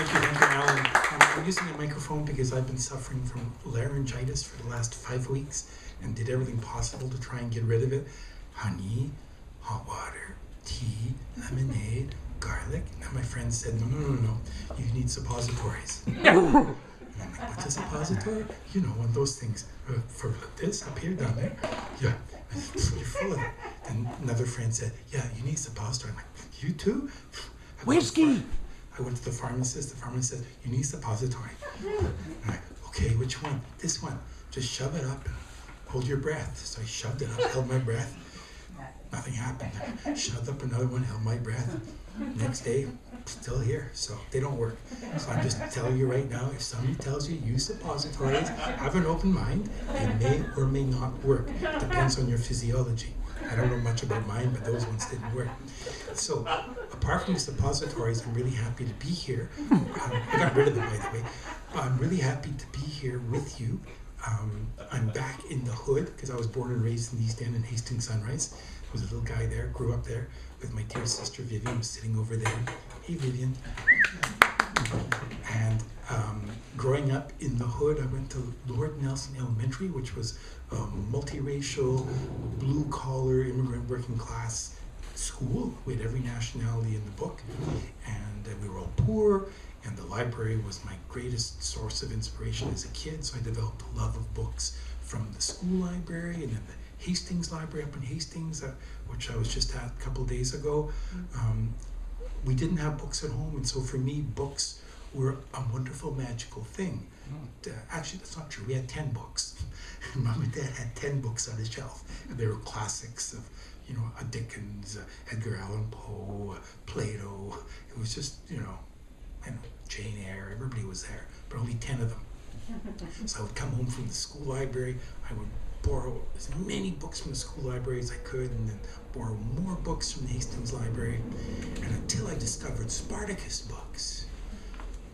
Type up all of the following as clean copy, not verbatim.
Thank you, Alan. I'm using a microphone because I've been suffering from laryngitis for the last 5 weeks and did everything possible to try and get rid of it. Honey, hot water, tea, lemonade, garlic. And my friend said, no, you need suppositories. And I'm like, what's a suppository? You know, one of those things for this up here, down there. Yeah, you're full of it. And another friend said, yeah, you need suppository. I'm like, you too? Whiskey! I went to the pharmacist. The pharmacist said, you need suppository. I'm like, okay, which one? This one. Just shove it up and hold your breath. So I shoved it up, held my breath. Nothing happened. Shoved up another one, held my breath. Next day, still here. So they don't work. So I'm just telling you right now, if somebody tells you use suppositories, have an open mind. They may or may not work. Depends on your physiology. I don't know much about mine, but those ones didn't work. So, apart from the suppositories, I'm really happy to be here. I got rid of them, by the way. But I'm really happy to be here with you. I'm back in the hood, because I was born and raised in the East End in Hastings Sunrise. I was a little guy there, grew up there, with my dear sister Vivian, who's sitting over there. Hey, Vivian. And growing up in the hood, I went to Lord Nelson Elementary, which was a multiracial, blue-collar, immigrant working class school. We had every nationality in the book, and we were all poor, and the library was my greatest source of inspiration as a kid, so I developed a love of books from the school library, and then the Hastings Library up in Hastings, which I was just at a couple of days ago. We didn't have books at home, and so for me, books were a wonderful, magical thing. Actually, that's not true. We had 10 books. Mom and Dad had 10 books on the shelf, and they were classics of, you know, a Dickens, Edgar Allan Poe, Plato. It was just, you know, Jane Eyre. Everybody was there, but only 10 of them. So I would come home from the school library. I would borrow as many books from the school library as I could, and then borrow more books from the Hastings Library. And until I discovered Spartacus Books,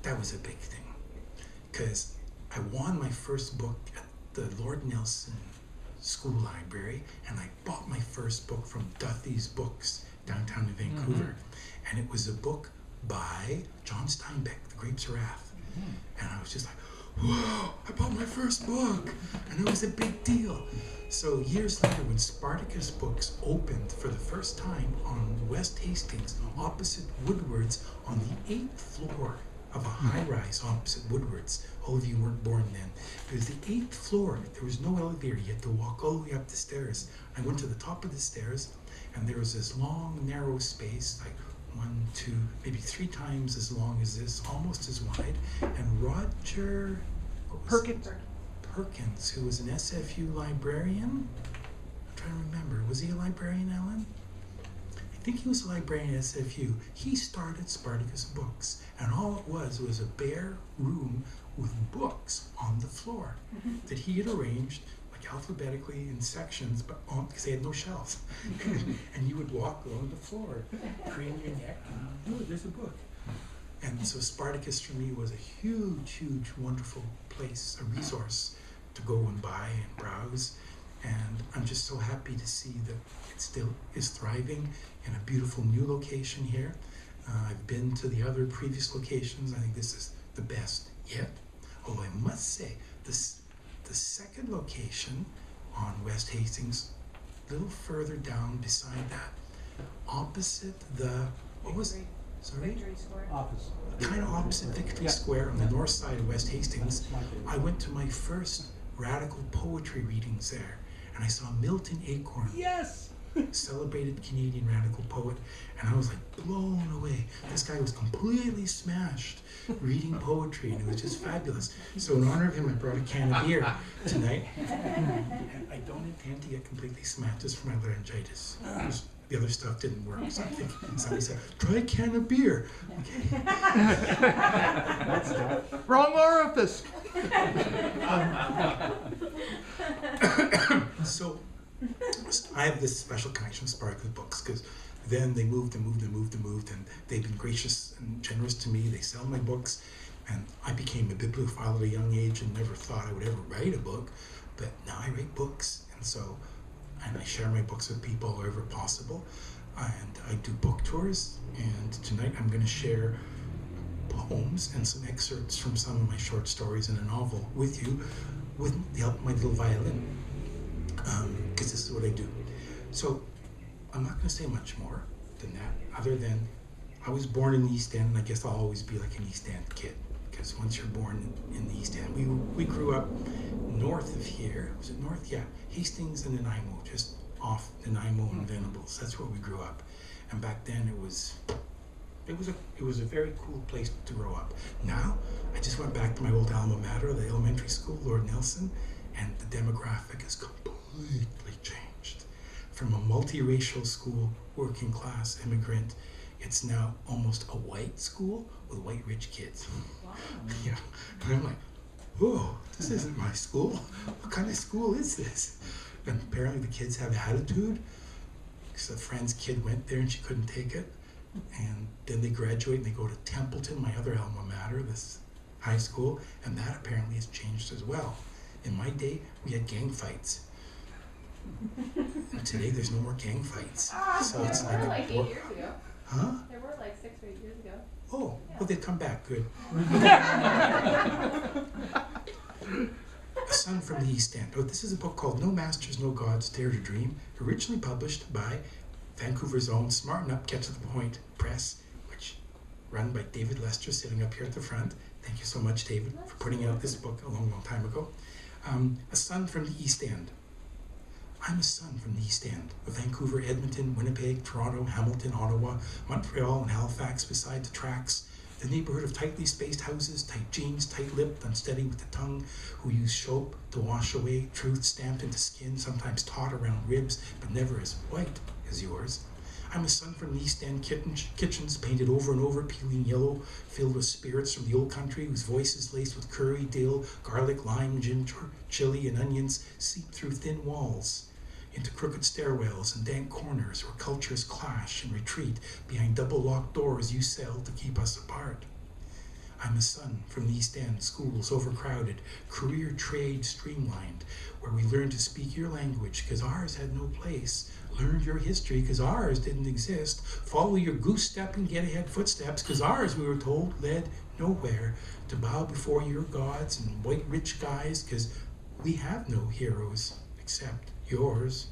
that was a big thing. Because I won my first book at the Lord Nelson School Library, and I bought my first book from Duthie's Books downtown in Vancouver. And it was a book by John Steinbeck, The Grapes of Wrath. And I was just like, whoa, I bought my first book, and it was a big deal. So years later, when Spartacus Books opened for the first time on West Hastings, opposite Woodward's, on the 8th floor of a high-rise opposite Woodward's. All of you weren't born then. It was the 8th floor. There was no elevator. You had to walk all the way up the stairs. I went to the top of the stairs, and there was this long, narrow space, like 1, 2, maybe 3 times as long as this, almost as wide. And Roger Perkins, who was an SFU librarian. I'm trying to remember. Was he a librarian, Alan? I think he was a librarian at SFU. He started Spartacus Books, and all it was a bare room with books on the floor that he had arranged like alphabetically in sections, but because they had no shelves. And you would walk along the floor, crane your neck, and oh, there's a book. And so Spartacus for me was a huge, huge, wonderful place, a resource to go and buy and browse. And I'm just so happy to see that it still is thriving in a beautiful new location here. I've been to the other previous locations. I think this is the best yet. Although I must say, the second location on West Hastings, a little further down beside that, opposite the, what was it? Sorry? Victory Square. Opposite. Kind of opposite Victory Square on the north side of West Hastings. I went to my first radical poetry readings there, and I saw Milton Acorn. Yes! Celebrated Canadian radical poet, and I was like blown away. This guy was completely smashed reading poetry, and it was just fabulous. So in honor of him, I brought a can of beer tonight. And I don't intend to get completely smashed just for my laryngitis. The other stuff didn't work, so I think somebody said, try a can of beer. Okay. Wrong orifice! So I have this special connection with Spartacus Books because then they moved, and they've been gracious and generous to me. They sell my books, and I became a bibliophile at a young age and never thought I would ever write a book, but now I write books, and I share my books with people wherever possible, and I do book tours, and tonight I'm going to share poems and some excerpts from some of my short stories in a novel with you with the help of my little violin, because this is what I do. So I'm not going to say much more than that, other than I was born in the East End, and I guess I'll always be like an East End kid, because once you're born in the East End, we grew up north of here. Was it north? Yeah, Hastings and Nanaimo, just off Nanaimo and Venables. That's where we grew up, and back then it was a very cool place to grow up. Now, I just went back to my old alma mater, the elementary school, Lord Nelson, and the demographic has completely changed. From a multiracial school, working class, immigrant, it's now almost a white school with white rich kids. Wow. Yeah, and I'm like, whoa, this isn't my school. What kind of school is this? And apparently the kids have attitude, because a friend's kid went there and she couldn't take it. And then they graduate and they go to Templeton, my other alma mater, this high school, and that apparently has changed as well. In my day, we had gang fights. And today there's no more gang fights. So it's There were like 8 years ago. Huh? There were like 6 or 8 years ago. Oh, Yeah. well, they've come back, good. A Son from the East End. Oh, this is a book called No Masters, No Gods, Dare to Dream, originally published by Vancouver's own Smarten Up, Get to the Point Press, which run by David Lester, sitting up here at the front. Thank you so much, David, for putting out this book a long, long time ago. A Son from the East End. I'm a son from the East End, of Vancouver, Edmonton, Winnipeg, Toronto, Hamilton, Ottawa, Montreal, and Halifax beside the tracks. The neighborhood of tightly spaced houses, tight jeans, tight-lipped, unsteady with the tongue, who use soap to wash away truth stamped into skin, sometimes taut around ribs, but never as white as yours. I'm a son from the East End kitchens, painted over and over, peeling yellow, filled with spirits from the old country, whose voices laced with curry, dill, garlic, lime, ginger, chili, and onions seep through thin walls into crooked stairwells and dank corners where cultures clash and retreat behind double-locked doors you sell to keep us apart. I'm a son from the East End, schools overcrowded, career trade streamlined, where we learned to speak your language because ours had no place, learned your history because ours didn't exist, follow your goose-step and get-ahead footsteps because ours, we were told, led nowhere, to bow before your gods and white rich guys because we have no heroes except yours.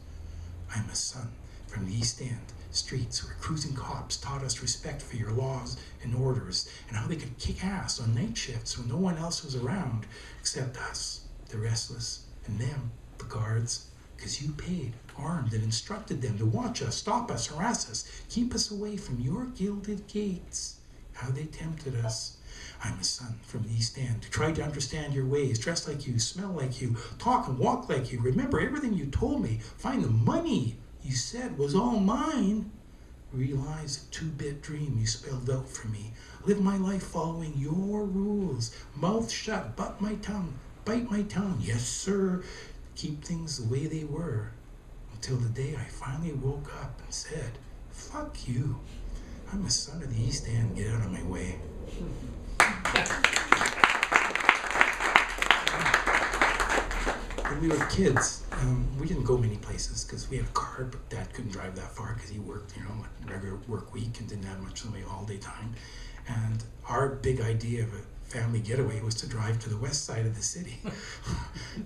I'm a son from the East End, streets where cruising cops taught us respect for your laws and orders and how they could kick ass on night shifts when no one else was around except us, the restless, and them, the guards, because you paid, armed, and instructed them to watch us, stop us, harass us, keep us away from your gilded gates. How they tempted us. I'm a son from the East End who tried to understand your ways, dress like you, smell like you, talk and walk like you, remember everything you told me, find the money you said was all mine, realize a 2-bit dream you spelled out for me, live my life following your rules, mouth shut, bite my tongue, yes sir, keep things the way they were, until the day I finally woke up and said, fuck you, I'm a son of the East End, get out of my way. When we were kids, we didn't go many places because we had a car, but Dad couldn't drive that far because he worked, a regular work week and didn't have much of the all-day time. And our big idea of a family getaway was to drive to the west side of the city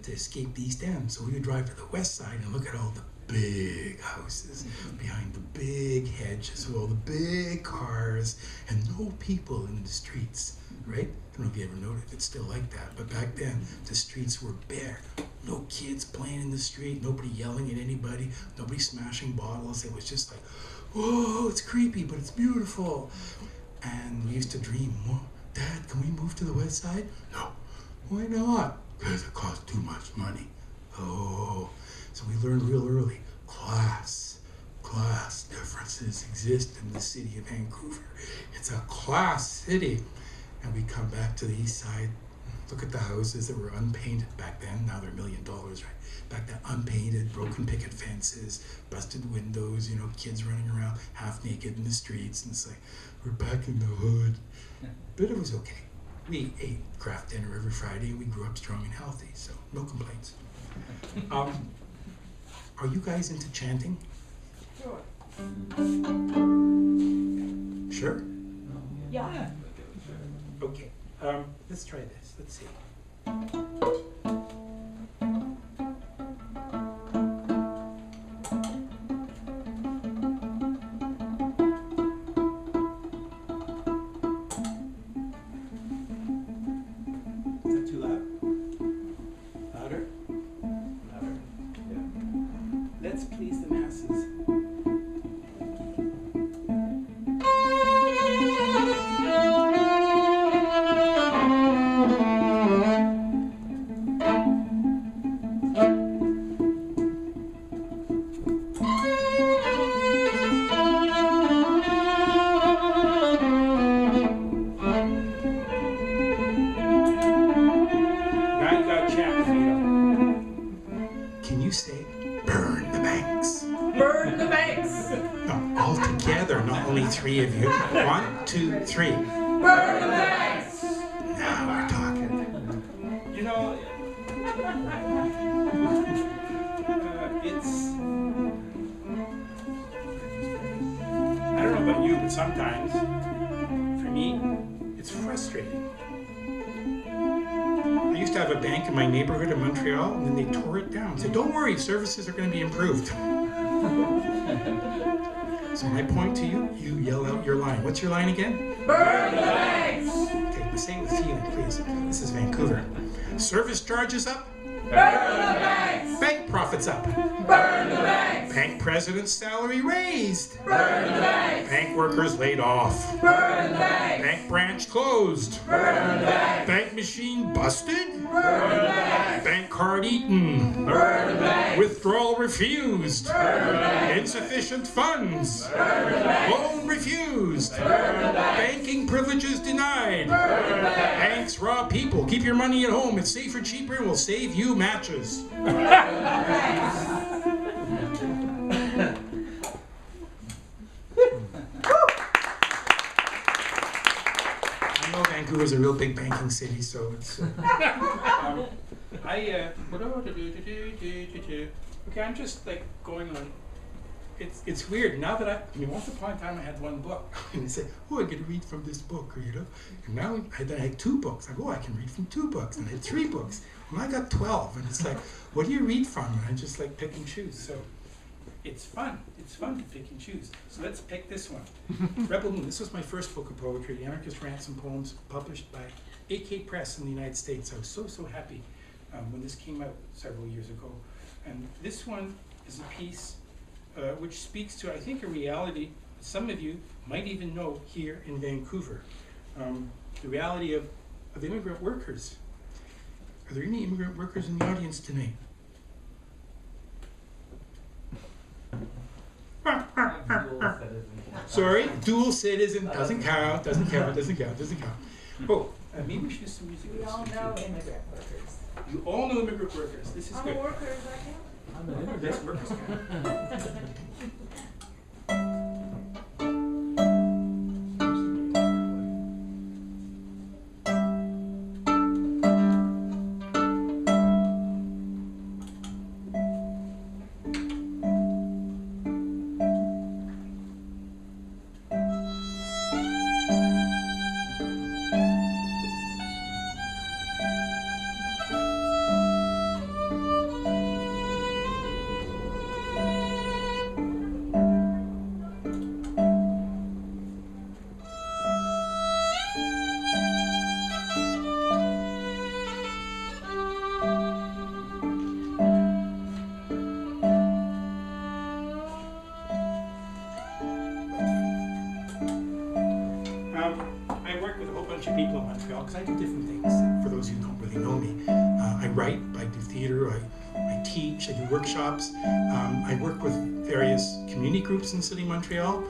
to escape the East End. So we would drive to the west side and look at all the big houses behind the big hedges with all the big cars and no people in the streets, right? I don't know if you ever noticed, it's still like that, but back then the streets were bare. No kids playing in the street, nobody yelling at anybody, nobody smashing bottles. It was just like, whoa, it's creepy, but it's beautiful. And we used to dream, well, Dad, can we move to the west side? No. Why not? Because it costs too much money. Oh. So we learned real early, class differences exist in the city of Vancouver. It's a class city. And we come back to the east side, look at the houses that were unpainted back then. Now they're $1 million, right? Back then, unpainted, broken picket fences, busted windows, kids running around half naked in the streets. And it's like, we're back in the hood. But it was okay. We ate craft dinner every Friday. We grew up strong and healthy, so no complaints. Are you guys into chanting? Sure. Sure? Yeah. Okay, let's try this. Let's see. Is that too loud? Louder? Louder. Yeah. Let's please the masses. Can you say, burn the banks? Burn the banks! No, all together, not only three of you. 1, 2, 3. Burn the banks! Now we're talking. You know, it's... I don't know about you, but sometimes, for me, it's frustrating. I used to have a bank in my neighborhood in Montreal, and then they tore it down. Said, don't worry, services are going to be improved. So my point to you, you yell out your line. What's your line again? Burn the banks! Okay, but say it with feeling, please. This is Vancouver. Service charges up. Burn the banks! Bank profits up. Burn the banks! Bank president's salary raised. Burn the banks! Bank workers laid off. Burn the banks! Bank branch closed. Burn the banks! Bank machine busted. Burn the banks! Bank card eaten. Burn the banks! Withdrawal refused. Burn the banks! Insufficient funds. Burn the banks! Loan refused. Burn the banks! Banking privileges denied. Burn the banks! Banks rob people. Keep your money at home. It's safer, cheaper, and will save you matches. I know Vancouver's a real big banking city, so it's. Okay, I'm just like going on. It's weird now that I mean, once upon a time I had one book, and I said, "Oh, I get to read from this book," or and now I had 2 books. I go, "Oh, I can read from 2 books," and I had 3 books. Well, I got 12, and it's like, what do you read from? And I just like pick and choose. So it's fun. It's fun to pick and choose. So let's pick this one. Rebel Moon. This was my first book of poetry, The Anarchist Ransom Poems, published by AK Press in the United States. I was so happy when this came out several years ago. And this one is a piece which speaks to, I think, a reality that some of you might even know here in Vancouver. The reality of immigrant workers. Are there any immigrant workers in the audience tonight? Sorry, dual citizen doesn't count. Oh, maybe we should do some music. We all know immigrant workers. You all know immigrant workers. This is I'm good. a worker, is that count? I'm an immigrant. Yes, workers count. People in Montreal, because I do different things. For those who don't really know me, I write, I do theater, I teach, I do workshops. I work with various community groups in the city of Montreal,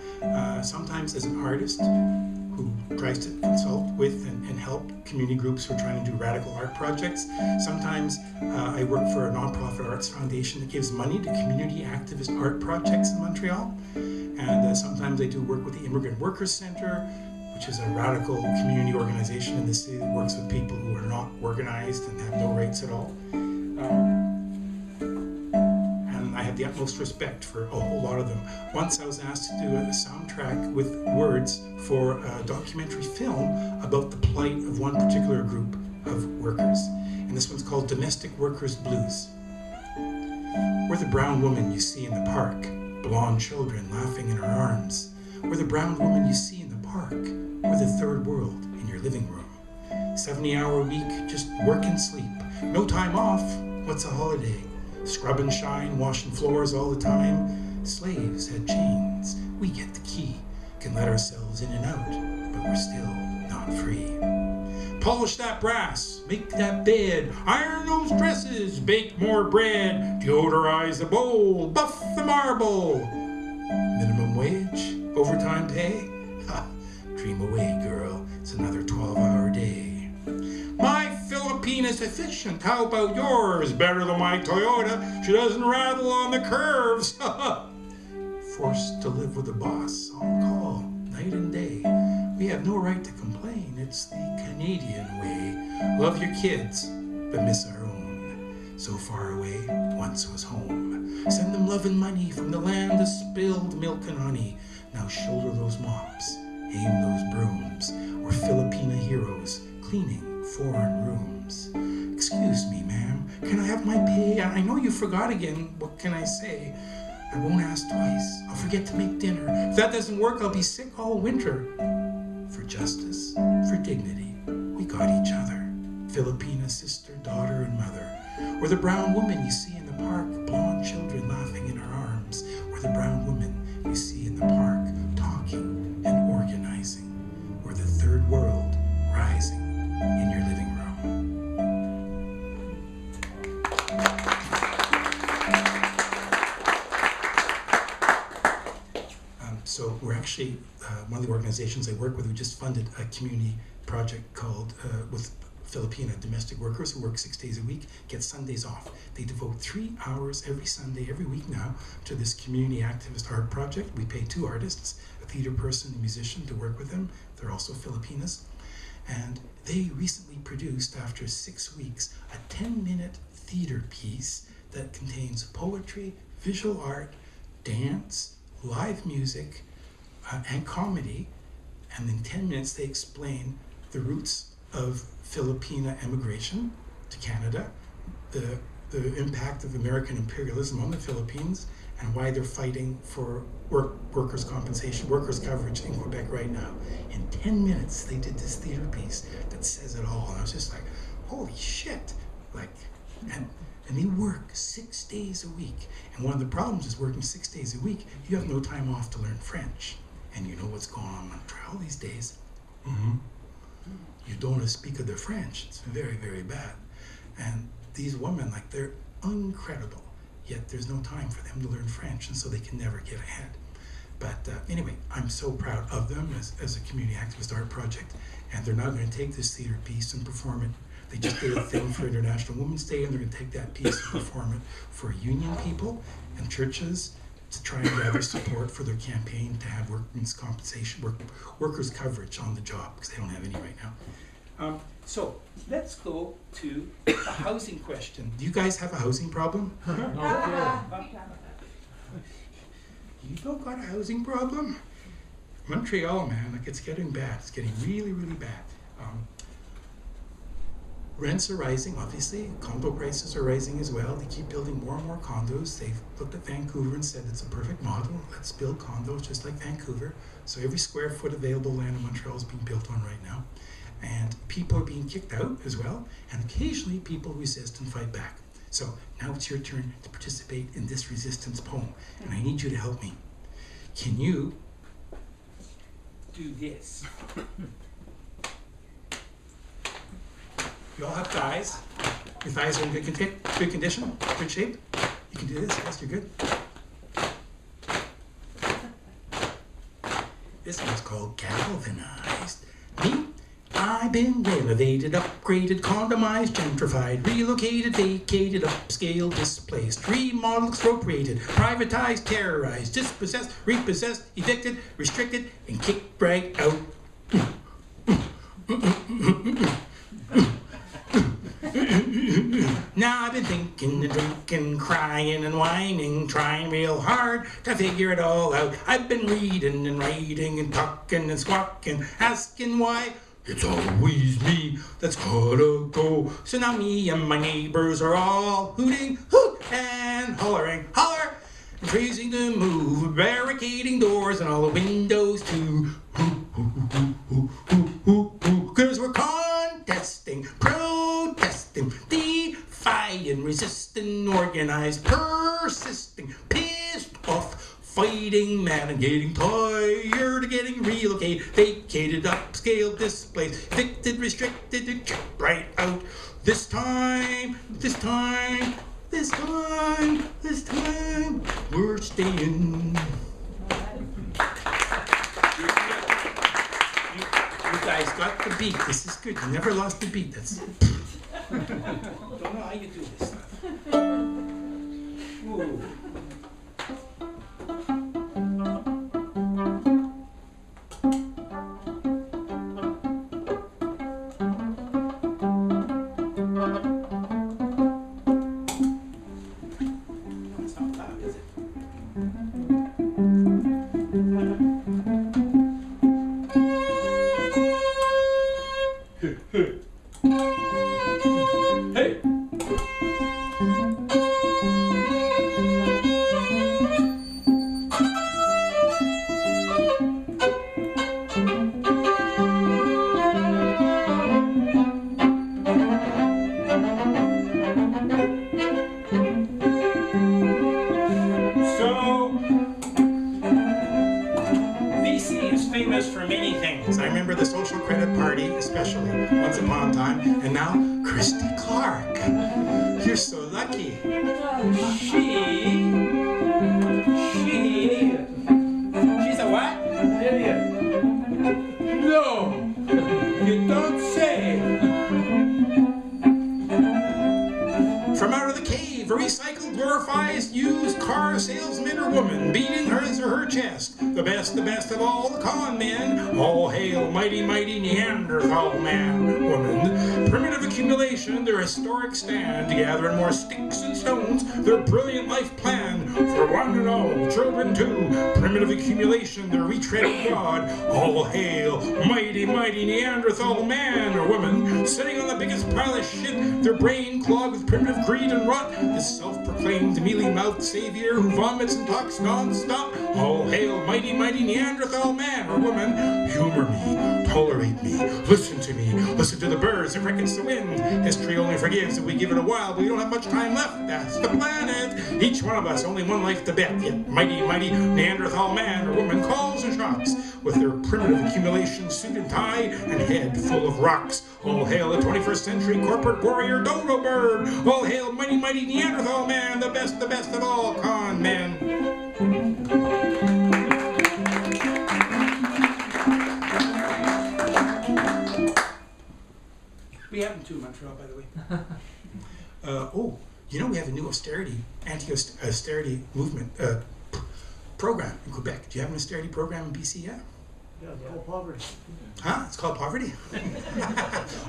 sometimes as an artist who tries to consult with and help community groups who are trying to do radical art projects. Sometimes I work for a nonprofit arts foundation that gives money to community activist art projects in Montreal. And sometimes I do work with the Immigrant Workers Center, which is a radical community organization in the city that works with people who are not organized and have no rights at all. And I have the utmost respect for a whole lot of them. Once I was asked to do a soundtrack with words for a documentary film about the plight of one particular group of workers. And this one's called Domestic Workers Blues. We're the brown woman you see in the park, blonde children laughing in her arms. We're the brown woman you see in the park. We're the third world in your living room. 70-hour week, just work and sleep. No time off. What's a holiday? Scrub and shine, washing floors all the time. Slaves had chains. We get the key. Can let ourselves in and out, but we're still not free. Polish that brass, make that bed, iron those dresses, bake more bread, deodorize the bowl, buff the marble. Minimum wage, overtime pay? Ha, dream away, girl, it's another 12-hour day. My Filipina's efficient, how about yours? Better than my Toyota, she doesn't rattle on the curves. Forced to live with a boss, on call, night and day. We have no right to complain, it's the Canadian way. Love your kids, but miss our own. So far away, once was home. Send them love and money from the land of spilled milk and honey. Now shoulder those mops, aim those brooms. We're Filipina heroes, cleaning foreign rooms. Excuse me, ma'am, can I have my pay? I know you forgot again, what can I say? I won't ask twice, I'll forget to make dinner. If that doesn't work, I'll be sick all winter. For justice, for dignity, we got each other. Filipina sister, daughter, and mother. We're the brown woman you see in the park, blonde children laughing in her arms. We're the brown woman you see in the park, talking and organizing. We're the third world rising in your living room. So we're actually, one of the organizations I work with, we just funded a community project called, with Filipina domestic workers who work 6 days a week, get Sundays off. They devote 3 hours every Sunday, every week now, to this community activist art project. We pay 2 artists, a theater person and a musician, to work with them. They're also Filipinas. And they recently produced, after 6 weeks, a 10-minute theater piece that contains poetry, visual art, dance, live music, and comedy. And in 10 minutes they explain the roots of Filipina emigration to Canada, the impact of American imperialism on the Philippines, and why they're fighting for workers' compensation, workers' coverage in Quebec right now. In 10 minutes they did this theater piece that says it all. And I was just like, holy shit. And they work 6 days a week. And one of the problems is working 6 days a week, you have no time off to learn French. And you know what's going on in Montreal these days? You don't speak of the French. It's very, very bad. And these women, they're incredible. Yet there's no time for them to learn French, and so they can never get ahead. But anyway, I'm so proud of them as a community activist art project. And they're now going to take this theater piece and perform it. They just did a thing for International Women's Day, and they're going to take that piece and perform it for union people and churches to try and gather support for their campaign to have workers' compensation, workers' coverage on the job, because they don't have any right now. So let's go to a housing question. Do you guys have a housing problem? You don't got a housing problem? Montreal, man, it's getting bad. It's getting really, really bad. Rents are rising, obviously. Condo prices are rising as well. They keep building more and more condos. They've looked at Vancouver and said it's a perfect model. Let's build condos just like Vancouver. So every square foot available land in Montreal is being built on right now. And people are being kicked out as well. And occasionally people resist and fight back. So now it's your turn to participate in this resistance poem. And I need you to help me. Can you do this? You all have thighs. Your thighs are in good condition, good shape. You can do this. Yes, you're good. This one's called galvanized. Me, I've been renovated, upgraded, condomized, gentrified, relocated, vacated, upscaled, displaced, remodeled, expropriated, privatized, terrorized, dispossessed, repossessed, evicted, restricted, and kicked right out. Now I've been thinking and drinking, crying and whining, trying real hard to figure it all out. I've been reading and writing and talking and squawking, asking why it's always me that's gotta go. So now me and my neighbors are all hooting, hoot, and hollering, holler, and freezing to move, barricading doors and all the windows too. Cause we're contesting, protesting, defying, resisting, organized, persisting, pissed off, fighting mad and getting tired of getting relocated, vacated, upscaled, displaced, evicted, restricted, and kicked right out. This time, we're staying. You guys got the beat. This is good. You never lost the beat. That's. Don't know how you do this stuff. Ooh. It's not loud, is it? Hey! So, BC is famous for many things. I remember the Social Credit Party, especially, once upon a time, and now Christy Clark. You're so lucky. She's a what? Idiot. No, you don't say. From out of the cave, a recycled, glorified, used car salesman or woman beating hers or her chest. The best of all the con men. All hail mighty, mighty Neanderthal man, woman. Primitive accumulation, their historic stand, gathering more sticks and stones, their brilliant life plan. For one and all, children too. Primitive accumulation, their retread of God. All hail mighty, mighty Neanderthal man or woman. Sitting on the biggest pile of shit, their brain clogged with primitive greed and rot. This self-proclaimed mealy-mouthed savior who vomits and talks non-stop. All hail mighty, mighty Neanderthal man or woman. Humor me, tolerate me, listen to me, listen to the birds, the crickets, the wind. History only forgives if we give it a while, but we don't have much time left. That's the planet. Each one of us, only one life to bet. Yet mighty, mighty Neanderthal man or woman calls and shots with their primitive accumulation suit and tie and head full of rocks. All hail the 21st century corporate warrior dodo bird. All hail mighty, mighty Neanderthal man, the best of all con men. We have them too in Montreal, by the way. You know we have a new anti-austerity movement program in Quebec. Do you have an austerity program in BC yet? Yeah, it's called poverty. Huh? It's called poverty?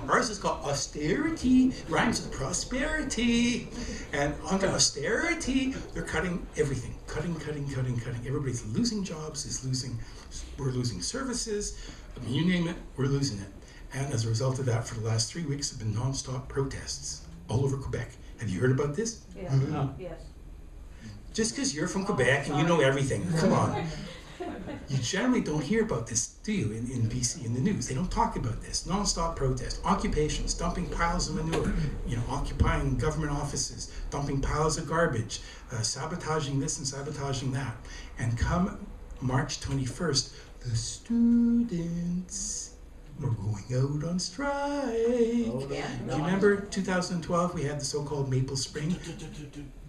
Ours is called austerity. Rhymes with prosperity. And under austerity, they're cutting everything. Cutting. Everybody's losing jobs, we're losing services. I mean, you name it, we're losing it. And as a result of that, for the last 3 weeks, have been non-stop protests all over Quebec. Have you heard about this? Yes. No. Yes. Just because you're from Quebec and you know everything, come on. You generally don't hear about this, do you, in BC, in the news? They don't talk about this. Non-stop protest, occupations, dumping piles of manure, occupying government offices, dumping piles of garbage, sabotaging this and sabotaging that. And come March 21st, the students were going out on strike. Oh, Yeah. Do you remember 2012, we had the so-called Maple Spring?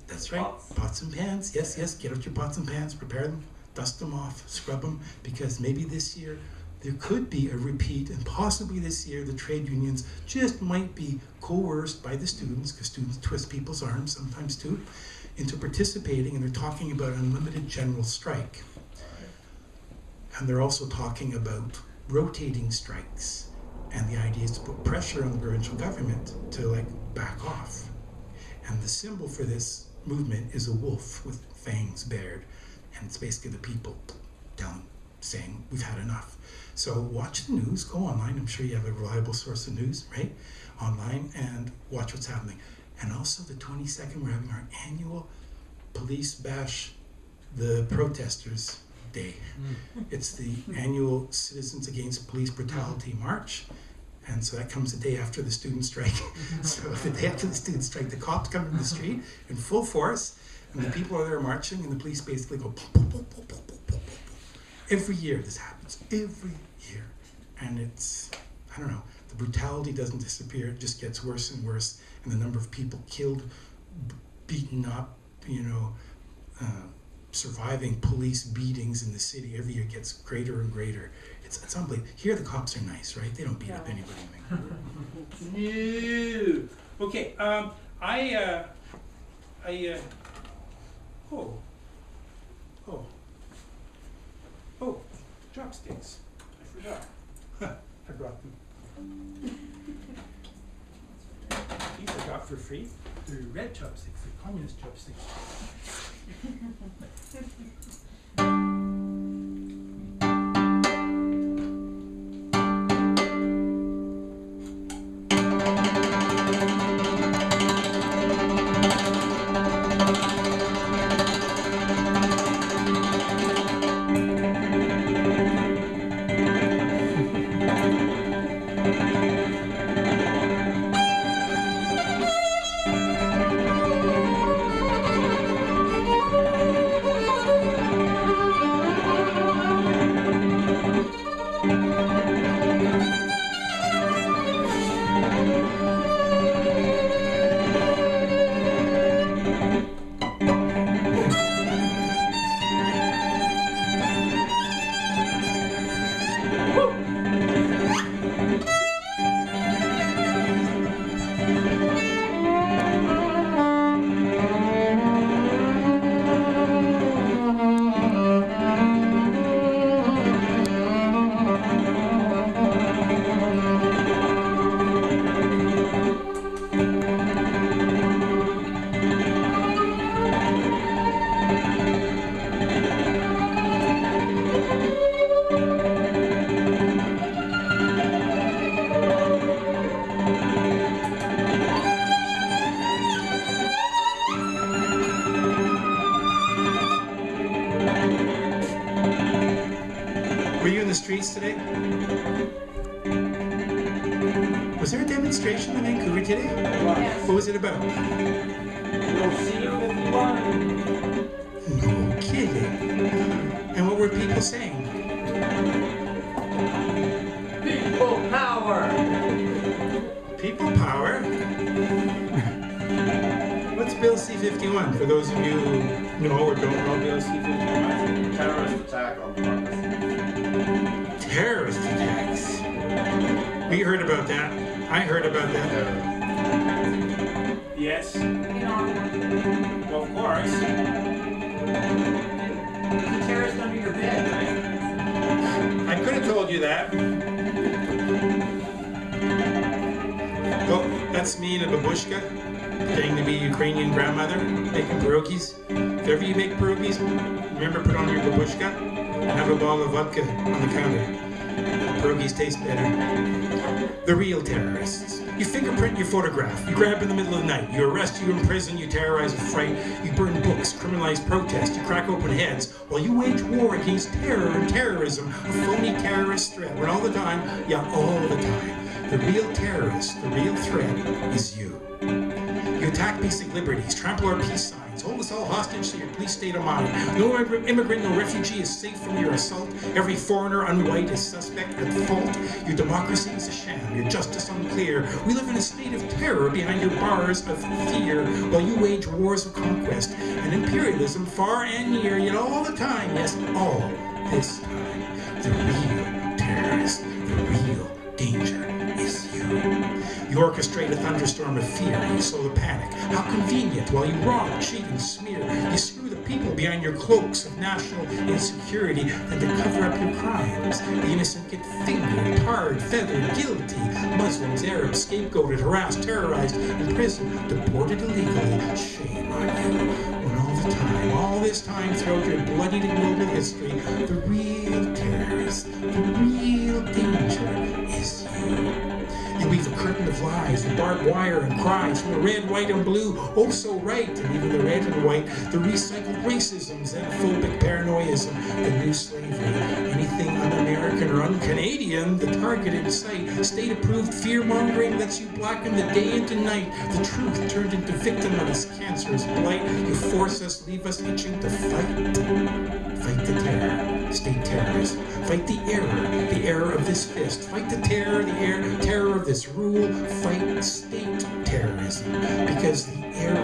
That's right, pots and pans. Yes, get out your pots and pans, prepare them, dust them off, scrub them, because maybe this year there could be a repeat, and possibly this year the trade unions just might be coerced by the students, because students twist people's arms sometimes too, into participating, and they're talking about unlimited general strike. And they're also talking about rotating strikes, and the idea is to put pressure on the provincial government to back off. And the symbol for this movement is a wolf with fangs bared. And it's basically the people saying, we've had enough. So watch the news, go online. I'm sure you have a reliable source of news, right? Online, and watch what's happening. And also the 22nd, we're having our annual Police Bash the Protesters Day. It's the annual Citizens Against Police Brutality March. And so that comes the day after the student strike. So the day after the student strike, the cops come in the street in full force, and the people are there marching, and the police basically go, pop, pop, pop, pop, pop, pop, pop. Every year this happens, every year. And it's, I don't know, the brutality doesn't disappear, it just gets worse and worse. And the number of people killed, beaten up, surviving police beatings in the city every year gets greater and greater. It's unbelievable. Here the cops are nice, right? They don't beat up anybody. No. Okay. Chopsticks. I forgot. I brought them. These I got for free. They're red chopsticks. They're communist chopsticks. Today? Was there a demonstration in Vancouver today? Yes. What was it about? You'll see you if you want. No kidding. And what were people saying? People power! People power? What's Bill C-51 for those of you who know or don't know Bill C-51? Terrorist attack on purpose. Terrorist attacks. We heard about that. I heard about that. Yes. In Ottawa. Well, of course. There's a terrorist under your bed, right? I could have told you that. Well, that's me in a babushka, pretending to be a Ukrainian grandmother, making pierogies. If ever you make pierogies, remember put on your babushka and have a bottle of vodka on the counter. Pierogies taste better. The real terrorists. You fingerprint your photograph, you grab in the middle of the night, you arrest, you imprison, you terrorize with fright, you burn books, criminalize protest, you crack open heads, while you wage war against terror and terrorism, a phony terrorist threat, when all the time, all the time, the real terrorist, the real threat is you. You attack basic liberties, trample our peace signs, hold us all hostage to your police state of mind. No immigrant, no refugee is safe from your assault. Every foreigner, unwhite, is suspect at fault. Your democracy is a sham, your justice unclear. We live in a state of terror behind your bars of fear, while you wage wars of conquest and imperialism far and near, yet all the time, yes, all this time, the real terrorist, the real danger is you. You orchestrate a thunderstorm of fear, you sow the panic. How convenient, while you wrong, cheat, and smear. You screw the people behind your cloaks of national insecurity than to cover up your crimes. The innocent get fingered, tarred, feathered, guilty. Muslims, Arabs, scapegoated, harassed, terrorized, imprisoned, deported illegally. Shame on you. When all this time throughout your bloodied global history, the real terrorist, the real danger is you. You weave a curtain of lies, the barbed wire and cries from the red, white, and blue, oh so right, and even the red and white, the recycled racism, xenophobic paranoism, the new slavery, anything un-American or un-Canadian, the target in sight, state-approved fear-mongering lets you blacken the day into night, the truth turned into victim of this cancerous blight, you force us, leave us itching to fight. Fight the terror, state terrorism. Fight the error of this fist. Fight the terror, terror of this rule. Fight state terrorism. Because the error,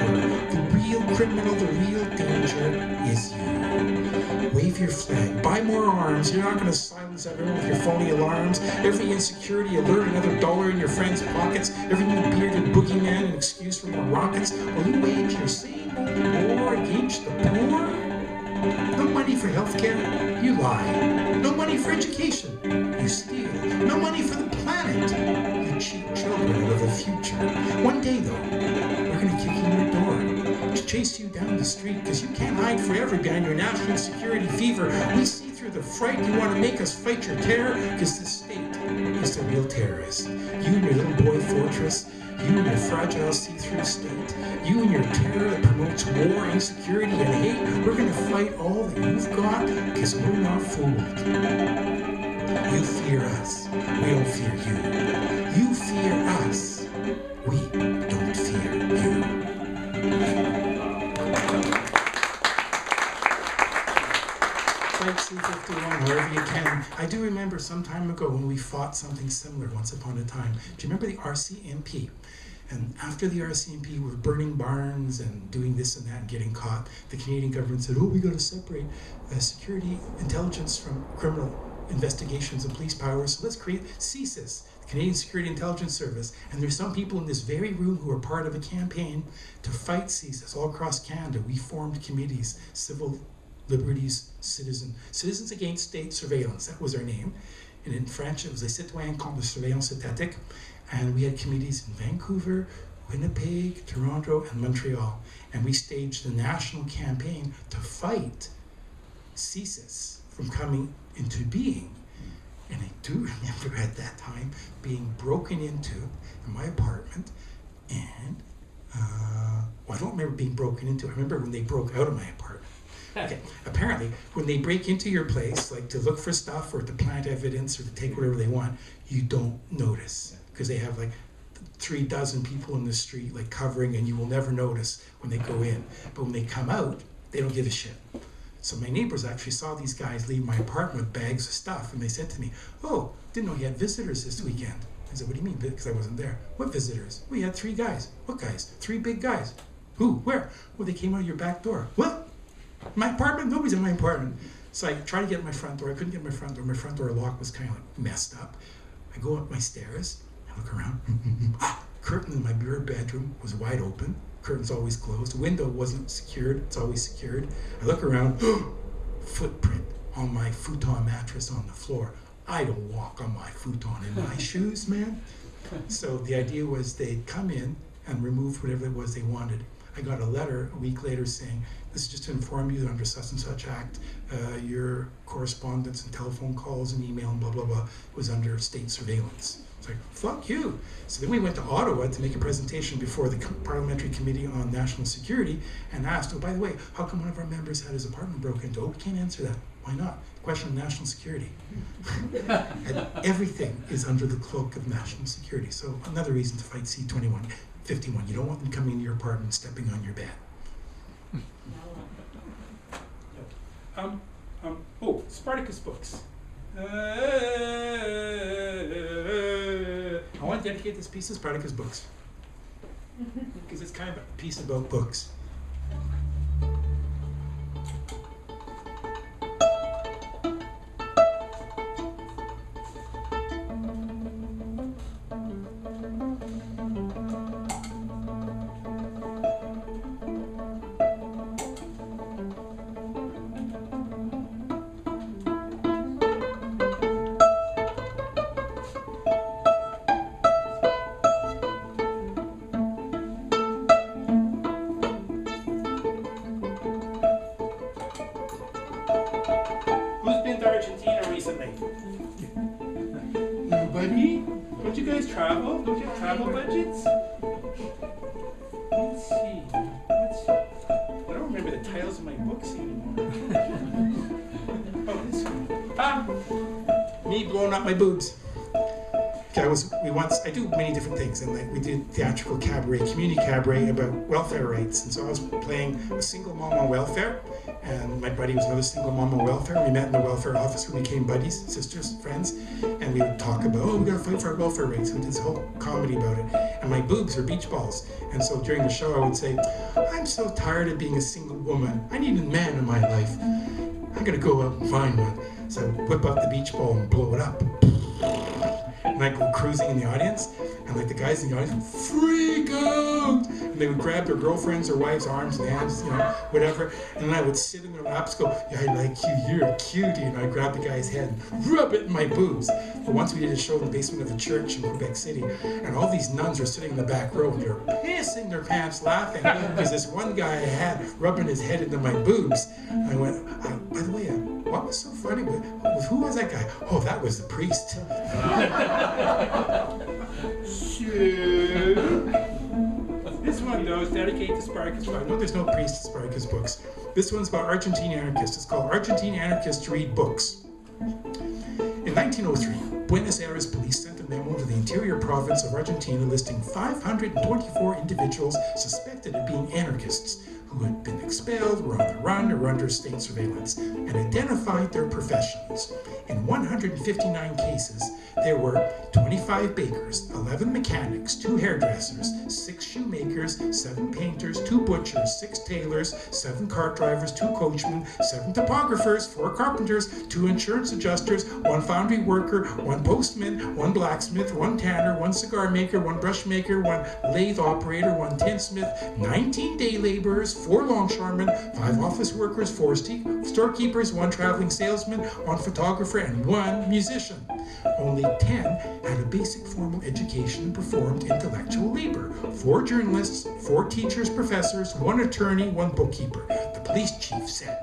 the real criminal, the real danger is you. Wave your flag. Buy more arms. You're not going to silence everyone with your phony alarms. Every insecurity alert, another dollar in your friends' pockets. Every new bearded boogeyman, an excuse for more rockets. Will you wage your same old war against the poor? No money for healthcare? You lie. No money for education? You steal. No money for the planet? You cheat children out of the future. One day, though, we're going to kick in your door, to chase you down the street, because you can't hide forever behind your national security fever. We see through the fright. You want to make us fight your terror, because the state is the real terrorist. You and your little boy fortress, you and your fragile see-through state, you and your terror that promotes war, insecurity, and hate, we're going to fight all that you've got because we're not fooled. You fear us. We don't fear you. You fear us. We don't fear you. Fight C-51 wherever you can. I do remember some time ago when we fought something similar once upon a time. Do you remember the RCMP? And after the RCMP were burning barns and doing this and that and getting caught, the Canadian government said, oh, we got to separate security intelligence from criminal investigations and police powers. So let's create CSIS, the Canadian Security Intelligence Service. And there's some people in this very room who are part of a campaign to fight CSIS all across Canada. We formed committees, civil liberties, citizens against state surveillance. That was our name. And in French, it was les citoyens contre la surveillance étatique. And we had committees in Vancouver, Winnipeg, Toronto, and Montreal. And we staged a national campaign to fight CSIS from coming into being. And I do remember at that time being broken into in my apartment. And, well, I don't remember being broken into. I remember when they broke out of my apartment. Okay, apparently, when they break into your place, like to look for stuff or to plant evidence or to take whatever they want, you don't notice. Because they have like 36 people in the street like covering, and you will never notice when they go in. But when they come out, they don't give a shit. So my neighbors actually saw these guys leave my apartment with bags of stuff, and they said to me, oh, didn't know you had visitors this weekend. I said, what do you mean? Because I wasn't there. What visitors? We had 3 guys. What guys? 3 big guys. Who? Where? Well, they came out of your back door. What? My apartment? Nobody's in my apartment. So I tried to get my front door. I couldn't get my front door. My front door lock was kind of like messed up. I go up my stairs. I look around. Curtain in my bedroom was wide open. Curtain's always closed. Window wasn't secured. It's always secured. I look around. Footprint on my futon mattress on the floor. I don't walk on my futon in my shoes, man. So the idea was they'd come in and remove whatever it was they wanted. I got a letter a week later saying, this is just to inform you that under such and such act, your correspondence and telephone calls and email and blah, blah, blah was under state surveillance. It's like, fuck you. So then we went to Ottawa to make a presentation before the Parliamentary Committee on National Security and asked, oh, by the way, how come one of our members had his apartment broken into? Oh, we can't answer that. Why not? Question of national security. And everything is under the cloak of national security. So another reason to fight C-51. You don't want them coming into your apartment and stepping on your bed. Spartacus Books. I want to dedicate this piece to Spartacus Books because it's kind of a piece about books. Honey, don't you guys travel? Don't you have travel budgets? Let's see. I don't remember the titles of my books anymore. Oh, this one. Me blowing up my boobs. Okay, I do many different things, and like we did theatrical cabaret, community cabaret about welfare rights, and so I was playing a single mom on welfare, and my buddy was another single mom on welfare. We met in the welfare office, we became buddies, sisters, friends, and we would talk about, we gotta fight for our welfare rights. We did this whole comedy about it, and my boobs were beach balls, and so during the show I would say, I'm so tired of being a single woman. I need a man in my life. I'm gonna go out and find one. So I would whip out the beach ball and blow it up. And I'd go cruising in the audience, and like the guys in the audience would freak out, and they would grab their girlfriends or wives' arms and hands, whatever, and then I would sit in their laps, go, yeah, I like you, you're a cutie, and I'd grab the guy's head and rub it in my boobs. But once we did a show in the basement of a church in Quebec City, and all these nuns were sitting in the back row, and they were pissing their pants laughing, because this one guy I had rubbing his head into my boobs. And I went, by the way, what was so funny? Who was that guy? Oh, that was the priest. This one, though, is dedicated to Spartacus Books. No, there's no priest in Spartacus Books. This one's about Argentine anarchists. It's called Argentine Anarchists Read Books. In 1903, Buenos Aires police sent a memo to the interior province of Argentina listing 524 individuals suspected of being anarchists who had been expelled, were on the run, or under state surveillance, and identified their professions. In 159 cases, there were 25 bakers, 11 mechanics, 2 hairdressers, 6 shoemakers, 7 painters, 2 butchers, 6 tailors, 7 cart drivers, 2 coachmen, 7 topographers, 4 carpenters, 2 insurance adjusters, 1 foundry worker, 1 postman, 1 blacksmith, 1 tanner, 1 cigar maker, 1 brush maker, 1 lathe operator, 1 tinsmith, 19 day laborers, 4 longshoremen, 5 office workers, 4 storekeepers, 1 traveling salesman, 1 photographer, and 1 musician. Only 10 had a basic formal education and performed intellectual labor. 4 journalists, 4 teachers, professors, 1 attorney, 1 bookkeeper. The police chief said,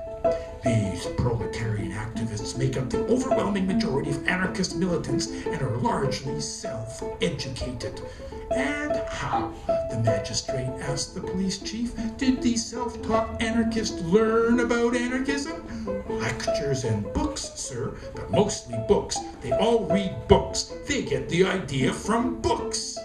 "These proletarian activists make up the overwhelming majority of anarchist militants and are largely self-educated." "And how," the magistrate asked the police chief, "did these self-taught anarchists learn about anarchism?" "Lectures and books, sir, but mostly books. They all read books. They get the idea from books."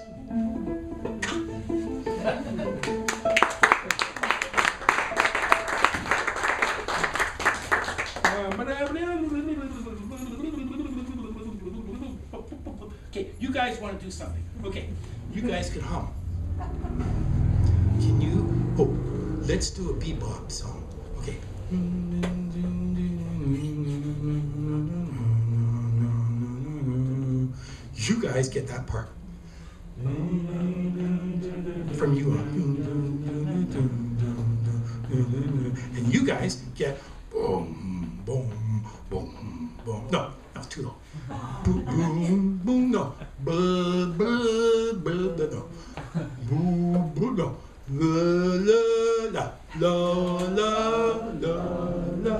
Okay, you guys want to do something. Okay, you guys could hum. Can you? Oh, let's do a bebop song. Okay. You guys get that part. From you on. And you guys get boom, boom, boom, boom. No, that's too low. Boom, boom, boom, no. Blah, blah, blah, blah, no. Boom, boom, no. La, la, la, la, la, la,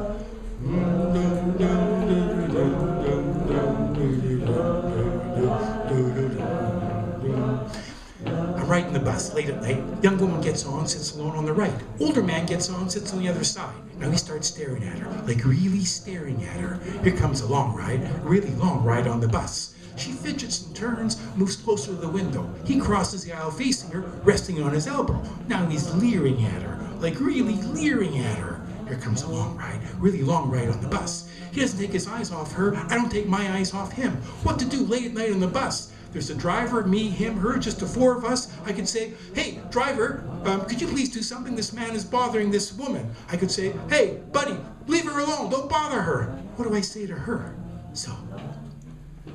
I'm riding the bus late at night. Young woman gets on, sits alone on the right. Older man gets on, sits on the other side. Now he starts staring at her, like really staring at her. Here comes a long ride, a really long ride on the bus. She fidgets and turns, moves closer to the window. He crosses the aisle facing her, resting on his elbow. Now he's leering at her, like really leering at her. Here comes a long ride, really long ride on the bus. He doesn't take his eyes off her. I don't take my eyes off him. What to do late at night on the bus? There's a driver, me, him, her, just the 4 of us. I could say, "Hey, driver, could you please do something? This man is bothering this woman." I could say, "Hey, buddy, leave her alone. Don't bother her." What do I say to her? So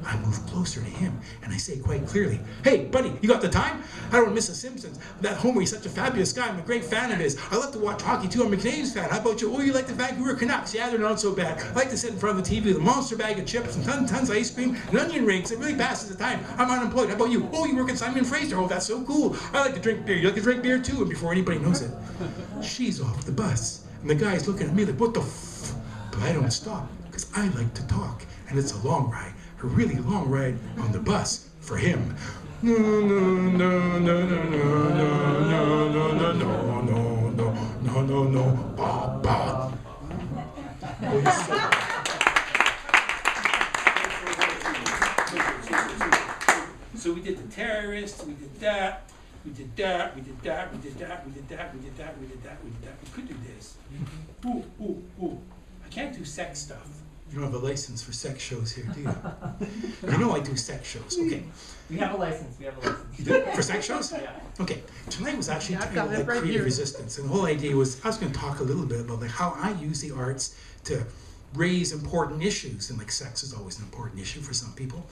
I move closer to him and I say quite clearly, "Hey, buddy, you got the time? I don't want to miss The Simpsons. That Homer, he's such a fabulous guy. I'm a great fan of his. I love to watch hockey too. I'm a Canadiens fan. How about you? Oh, you like the Vancouver Canucks? Yeah, they're not so bad. I like to sit in front of the TV with a monster bag of chips and tons of ice cream and onion rings. It really passes the time. I'm unemployed. How about you? Oh, you work at Simon Fraser. Oh, that's so cool. I like to drink beer. You like to drink beer too?" And before anybody knows it, she's off the bus. And the guy's looking at me like, "What the f?" But I don't stop because I like to talk. And it's a long ride, a a really long ride on the bus for him. No, no, no, no, no, no, no, no, no, no, no, no, no, no, ba, ba. So we did the terrorists, we did that, we did that, we did that, we did that, we did that, we did that, we did that, we did that. We could do this. Ooh, ooh, ooh. I can't do sex stuff. You don't have a license for sex shows here, do you? You know I do sex shows. Okay. We have a license. You do? For sex shows? Yeah. Okay. Tonight was actually I've titled got it like right Creative here. Resistance, and the whole idea was I was going to talk a little bit about like how I use the arts to raise important issues, and like sex is always an important issue for some people.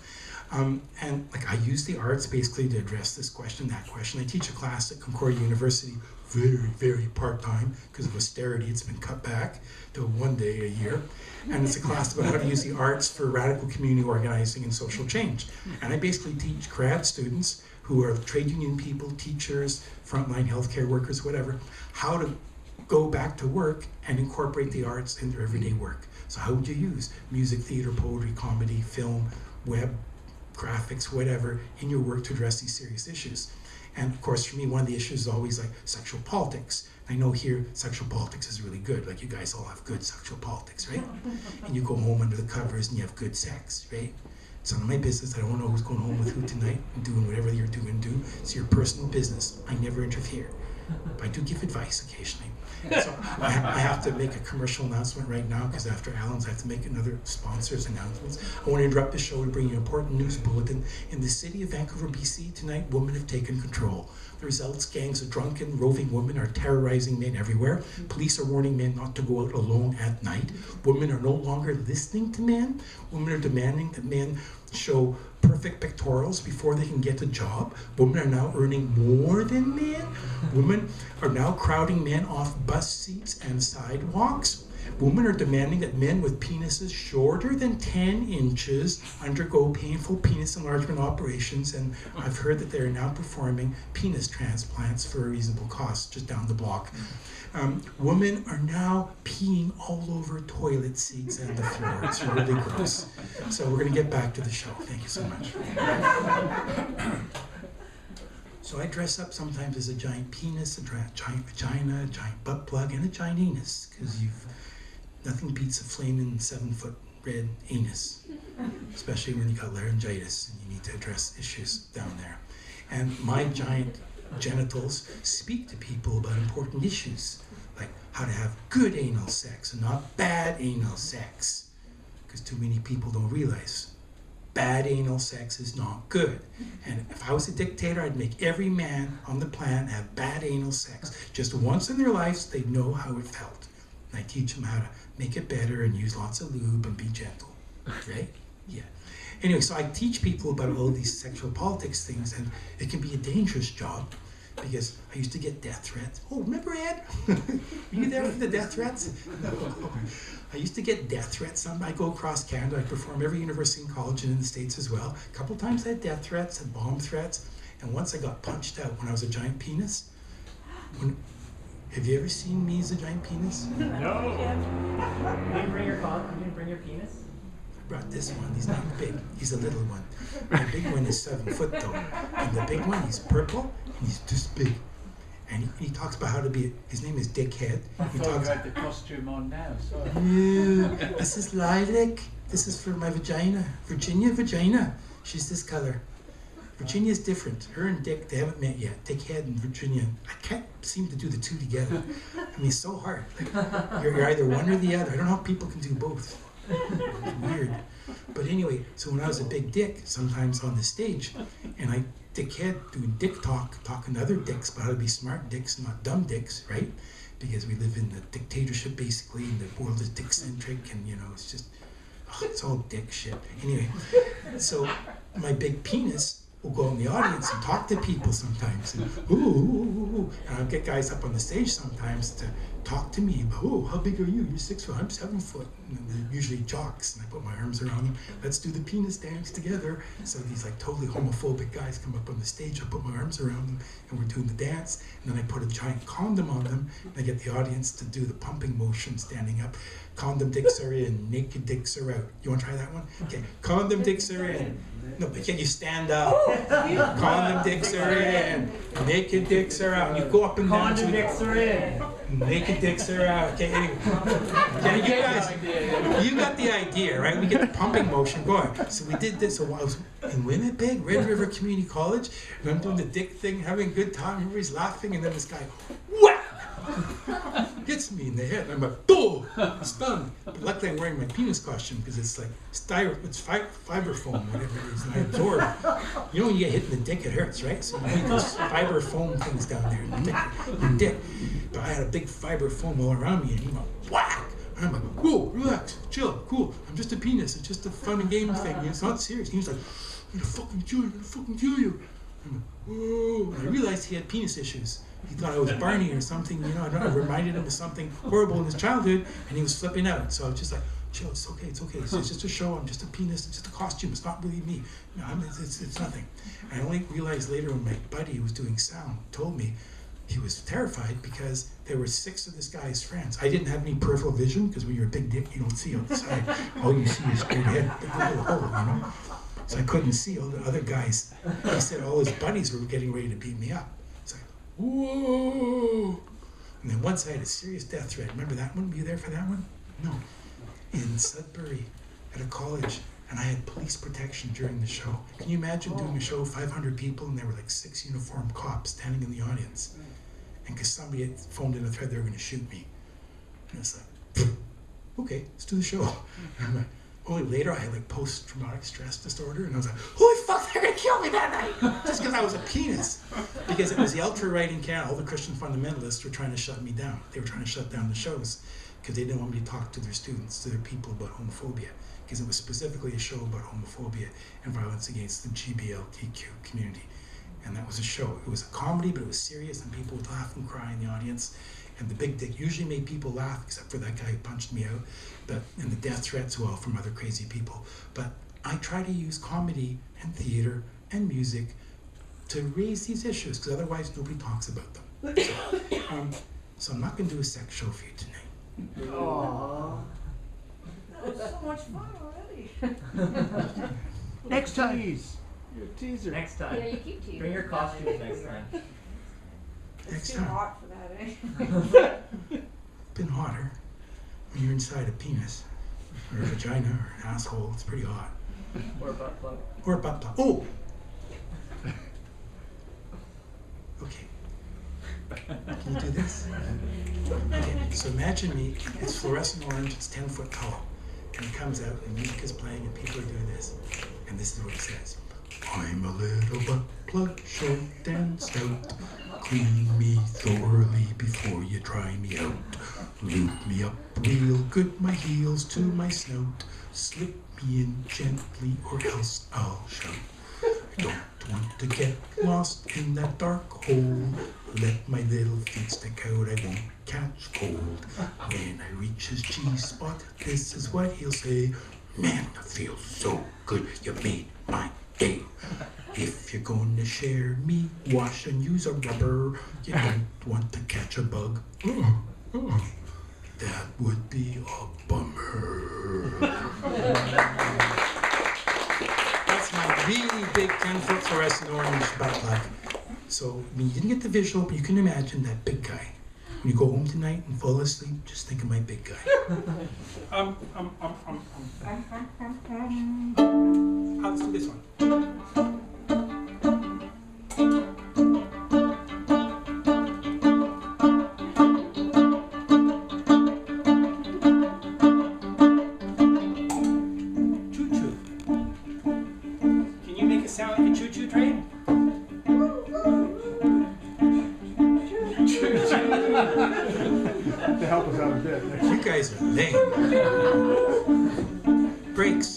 And like I use the arts basically to address this question, that question. I teach a class at Concordia University, very, very part-time because of austerity. It's been cut back to 1 day a year. And it's a class about how to use the arts for radical community organizing and social change. And I basically teach grad students who are trade union people, teachers, frontline healthcare workers, whatever, how to go back to work and incorporate the arts in their everyday work. So how would you use music, theater, poetry, comedy, film, web, graphics, whatever, in your work to address these serious issues? And of course, for me, one of the issues is always like sexual politics. I know here sexual politics is really good. Like you guys all have good sexual politics, right? And you go home under the covers and you have good sex, right? It's none of my business. I don't know who's going home with who tonight and doing whatever you're doing. It's your personal business. I never interfere. But I do give advice occasionally. So I have to make a commercial announcement right now because after Alan's I have to make another sponsor's announcements. I want to interrupt the show to bring you an important news bulletin. In the city of Vancouver, BC tonight, women have taken control. The results, gangs of drunken, roving women are terrorizing men everywhere. Police are warning men not to go out alone at night. Women are no longer listening to men. Women are demanding that men show perfect pectorals before they can get a job. Women are now earning more than men. Women are now crowding men off bus seats and sidewalks. Women are demanding that men with penises shorter than 10 inches undergo painful penis enlargement operations, and I've heard that they are now performing penis transplants for a reasonable cost just down the block. Women are now peeing all over toilet seats and the floor. It's really gross. So we're going to get back to the show. Thank you so much. So I dress up sometimes as a giant penis, a giant vagina, a giant butt plug, and a giant anus, because nothing beats a flaming 7-foot red anus, especially when you got laryngitis and you need to address issues down there. And my giant genitals speak to people about important issues, like how to have good anal sex and not bad anal sex, because too many people don't realize bad anal sex is not good. And if I was a dictator, I'd make every man on the planet have bad anal sex. Just once in their lives, they'd know how it felt. And I teach them how to make it better and use lots of lube and be gentle, right? Yeah. Anyway, so I teach people about all these sexual politics things, and it can be a dangerous job because I used to get death threats. Oh, remember Ed? Were you there for the death threats? I used to get death threats. I go across Canada. I perform every university and college and in the States as well. A couple times I had death threats and bomb threats, and once I got punched out when I was a giant penis. Have you ever seen me as a giant penis? No. You didn't bring your cock? You didn't bring your penis? I brought this one. He's not big. He's a little one. The big one is 7 foot though. And the big one, he's purple and he's this big. And he talks about how to be, his name is Dickhead. He You talks, had the costume on now, so. yeah, this is lilac. This is for my vagina. Vagina. She's this color. Virginia's different. Her and Dick, they haven't met yet. Dickhead and Virginia. I can't seem to do the two together. I mean, it's so hard. Like, you're either one or the other. I don't know how people can do both. It's weird. But anyway, so when I was a big dick, sometimes on the stage, and I dickhead doing dick talking to other dicks about how to be smart dicks, not dumb dicks, right? Because we live in a dictatorship basically, and the world is dick-centric, and it's just, it's all dick shit. Anyway, so my big penis will go in the audience and talk to people sometimes. And, ooh. And I'll get guys up on the stage sometimes to talk to me about, oh, how big are you? You're 6 foot, I'm 7 foot. And they're usually jocks, and I put my arms around them. Let's do the penis dance together. So these like totally homophobic guys come up on the stage, I put my arms around them, and we're doing the dance. And then I put a giant condom on them, and I get the audience to do the pumping motion standing up. Condom dicks are in, naked dicks are out. You want to try that one? Okay, condom dicks are in. No, but can you stand up? Condom dicks are in, naked dicks are out. You go up and down. Condom dicks are in. Naked dicks are out. Okay, anyway. Okay, you guys, you got the idea, right? We get the pumping motion going. So we did this. So I was in Winnipeg, Red River Community College, and I'm doing the dick thing, having a good time. Everybody's laughing, and then this guy, whack! Hits me in the head. I'm like, oh, stunned. But luckily I'm wearing my penis costume because it's like it's fiber foam, whatever it is, and I absorb. You know when you get hit in the dick, it hurts, right? So you need those fiber foam things down there in the dick. But I had a big fiber foam all around me, and he went whack. And I'm like, whoa, relax, chill, cool. I'm just a penis. It's just a fun and game thing. It's not serious. He was like, I'm gonna fucking kill you. I'm gonna fucking kill you. I'm like, whoa. And I realized he had penis issues. He thought I was Barney or something, you know, I don't know, reminded him of something horrible in his childhood, and he was flipping out. So I was just like, chill, it's okay, it's okay. It's just a show, I'm just a penis, it's just a costume, it's not really me. No, it's nothing. And I only realized later when my buddy who was doing sound told me he was terrified because there were 6 of this guy's friends. I didn't have any peripheral vision because when you're a big dick, you don't see out the side. All you see is straight ahead, big little hole, you know? So I couldn't see all the other guys. He said all his buddies were getting ready to beat me up. Whoa! And then once I had a serious death threat. Remember that one? Were you there for that one? No. In Sudbury at a college, and I had police protection during the show. Can you imagine doing a show of 500 people and there were like 6 uniformed cops standing in the audience? And because somebody had phoned in a threat they were going to shoot me. And it's like, okay, let's do the show. And I'm like, only later I had like post-traumatic stress disorder, and I was like, holy fuck, they're gonna kill me that night! Just because I was a penis. Because it was the ultra-right in Canada, all the Christian fundamentalists were trying to shut me down. They were trying to shut down the shows because they didn't want me to talk to their students, to their people about homophobia. Because it was specifically a show about homophobia and violence against the GBLTQ community. And that was a show. It was a comedy, but it was serious, and people would laugh and cry in the audience. And the big dick usually made people laugh, except for that guy who punched me out. And the death threats, well, from other crazy people. But I try to use comedy and theater and music to raise these issues, because otherwise nobody talks about them. So I'm not going to do a sex show for you tonight. Aww. That was so much fun already. Next time. Your teaser. Next time. Yeah, you keep teasing. Bring your costumes next time. It's Next too time. hot for that, eh? Been hotter when you're inside a penis or a vagina or an asshole. It's pretty hot. Or a butt plug. Or a butt plug. Oh! Okay. Can you do this? Okay, so imagine me, it's fluorescent orange, it's 10 foot tall. And it comes out and music is playing and people are doing this. And this is what it says. I'm a little butt plug, short and stout. Clean me thoroughly before you try me out. Lube me up real good, my heels to my snout. Slip me in gently or else I'll shout. I don't want to get lost in that dark hole. Let my little feet stick out, I won't catch cold. When I reach his G-spot, this is what he'll say. Man, I feel so good, you made my day. If you're gonna share me, wash and use a rubber. You don't want to catch a bug. That would be a bummer. That's my really big 10-foot fluorescent orange butt plug. So, I mean, you didn't get the visual, but you can imagine that big guy. When you go home tonight and fall asleep, just think of my big guy. Let's do this one. Choo-choo. Can you make a sound like a choo-choo train? To help us out a bit. You guys are lame. Brakes.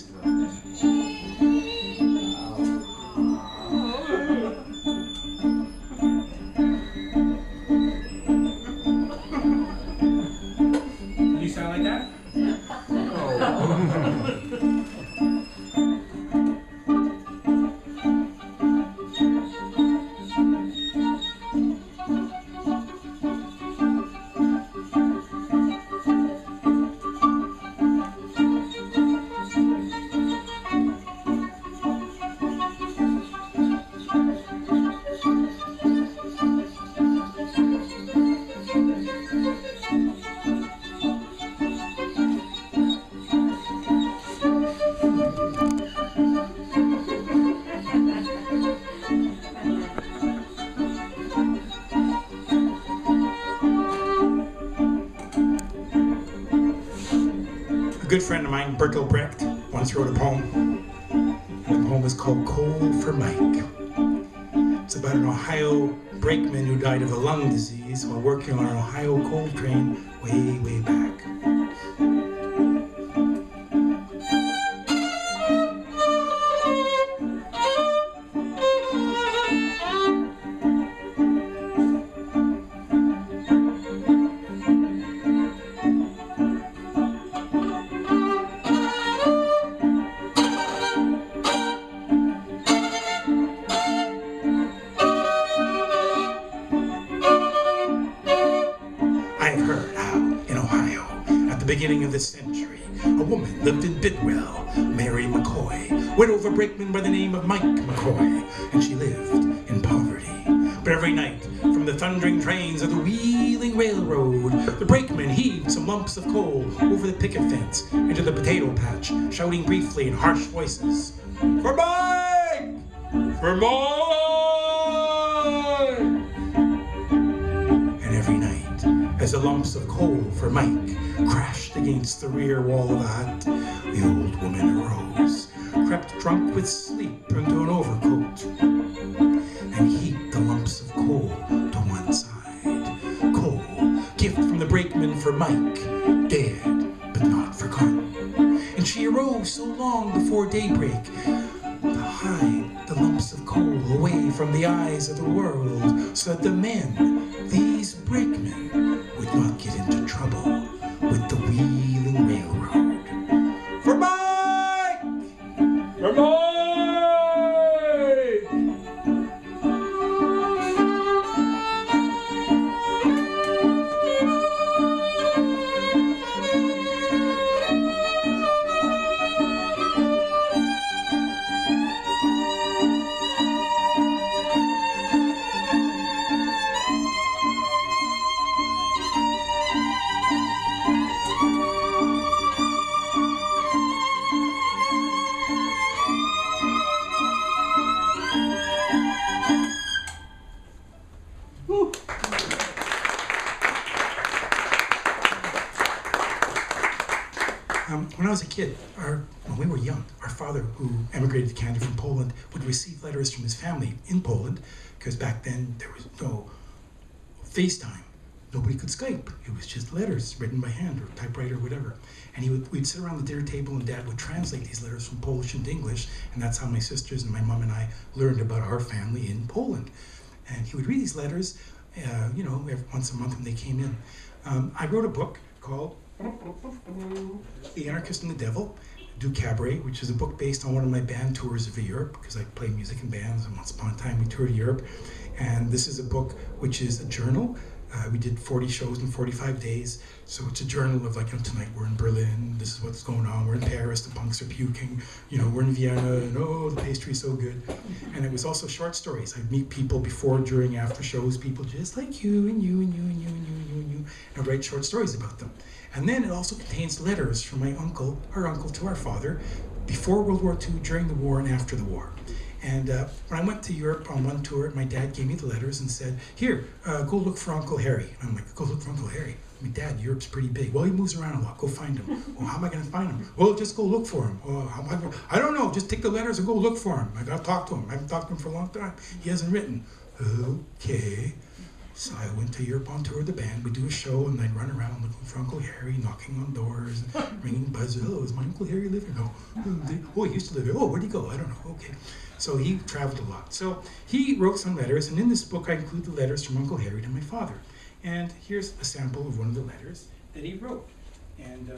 A good friend of mine, Bertolt Brecht, once wrote a poem. And the poem is called Coal for Mike. It's about an Ohio brakeman who died of a lung disease while working on an Ohio coal train way, way back. This century, a woman lived in Bidwell, Mary McCoy, went over brakeman by the name of Mike McCoy, and she lived in poverty. But every night, from the thundering trains of the wheeling railroad, the brakeman heaved some lumps of coal over the picket fence into the potato patch, shouting briefly in harsh voices, "For Mike! For Mike!" And every night, as the lumps of coal for Mike crashed against the rear wall of the hut, the old woman arose, crept drunk with sleep into an overcoat, and heaped the lumps of coal to one side. Coal, gift from the brakeman for Mike, dead but not forgotten. And she arose so long before daybreak to hide the lumps of coal away from the eyes of the world, so that the men, these brakemen, would not get into trouble with the wheeling railroad. For Mike! For Mike! When I was a kid, when we were young, our father, who emigrated to Canada from Poland, would receive letters from his family in Poland, because back then there was no FaceTime. Nobody could Skype. It was just letters written by hand or typewriter or whatever. And we'd sit around the dinner table and Dad would translate these letters from Polish into English, and that's how my sisters and my mom and I learned about our family in Poland. And he would read these letters, every once a month when they came in. I wrote a book called The Anarchist and the Devil, Do Cabaret, which is a book based on one of my band tours of Europe, because I play music in bands, and once upon a time we toured Europe. And this is a book which is a journal. We did 40 shows in 45 days, so it's a journal of tonight we're in Berlin, this is what's going on, we're in Paris, the punks are puking, we're in Vienna, and oh, the pastry's so good. And it was also short stories. I'd meet people before, during, after shows, people just like you, and you, and you, and you, and you, and you, and you, and I'd write short stories about them. And then it also contains letters from our uncle to our father, before World War II, during the war, and after the war. And when I went to Europe on one tour, my dad gave me the letters and said, "Here, go look for Uncle Harry." And I'm like, "Go look for Uncle Harry?" I mean, "Dad, Europe's pretty big." "Well, he moves around a lot. Go find him." "Well, how am I going to find him?" "Well, just go look for him." "Well, how am I going to... I don't know. Just take the letters and go look for him. I got to talk to him. I haven't talked to him for a long time. He hasn't written." Okay. So I went to Europe on tour with the band. We'd do a show, and I'd run around looking for Uncle Harry, knocking on doors, ringing buzzers. "Oh, is my Uncle Harry living?" "No." "Oh, he used to live here." "Oh, where'd he go?" "I don't know." Okay. So he traveled a lot. So he wrote some letters, and in this book I include the letters from Uncle Harry to my father. And here's a sample of one of the letters that he wrote. And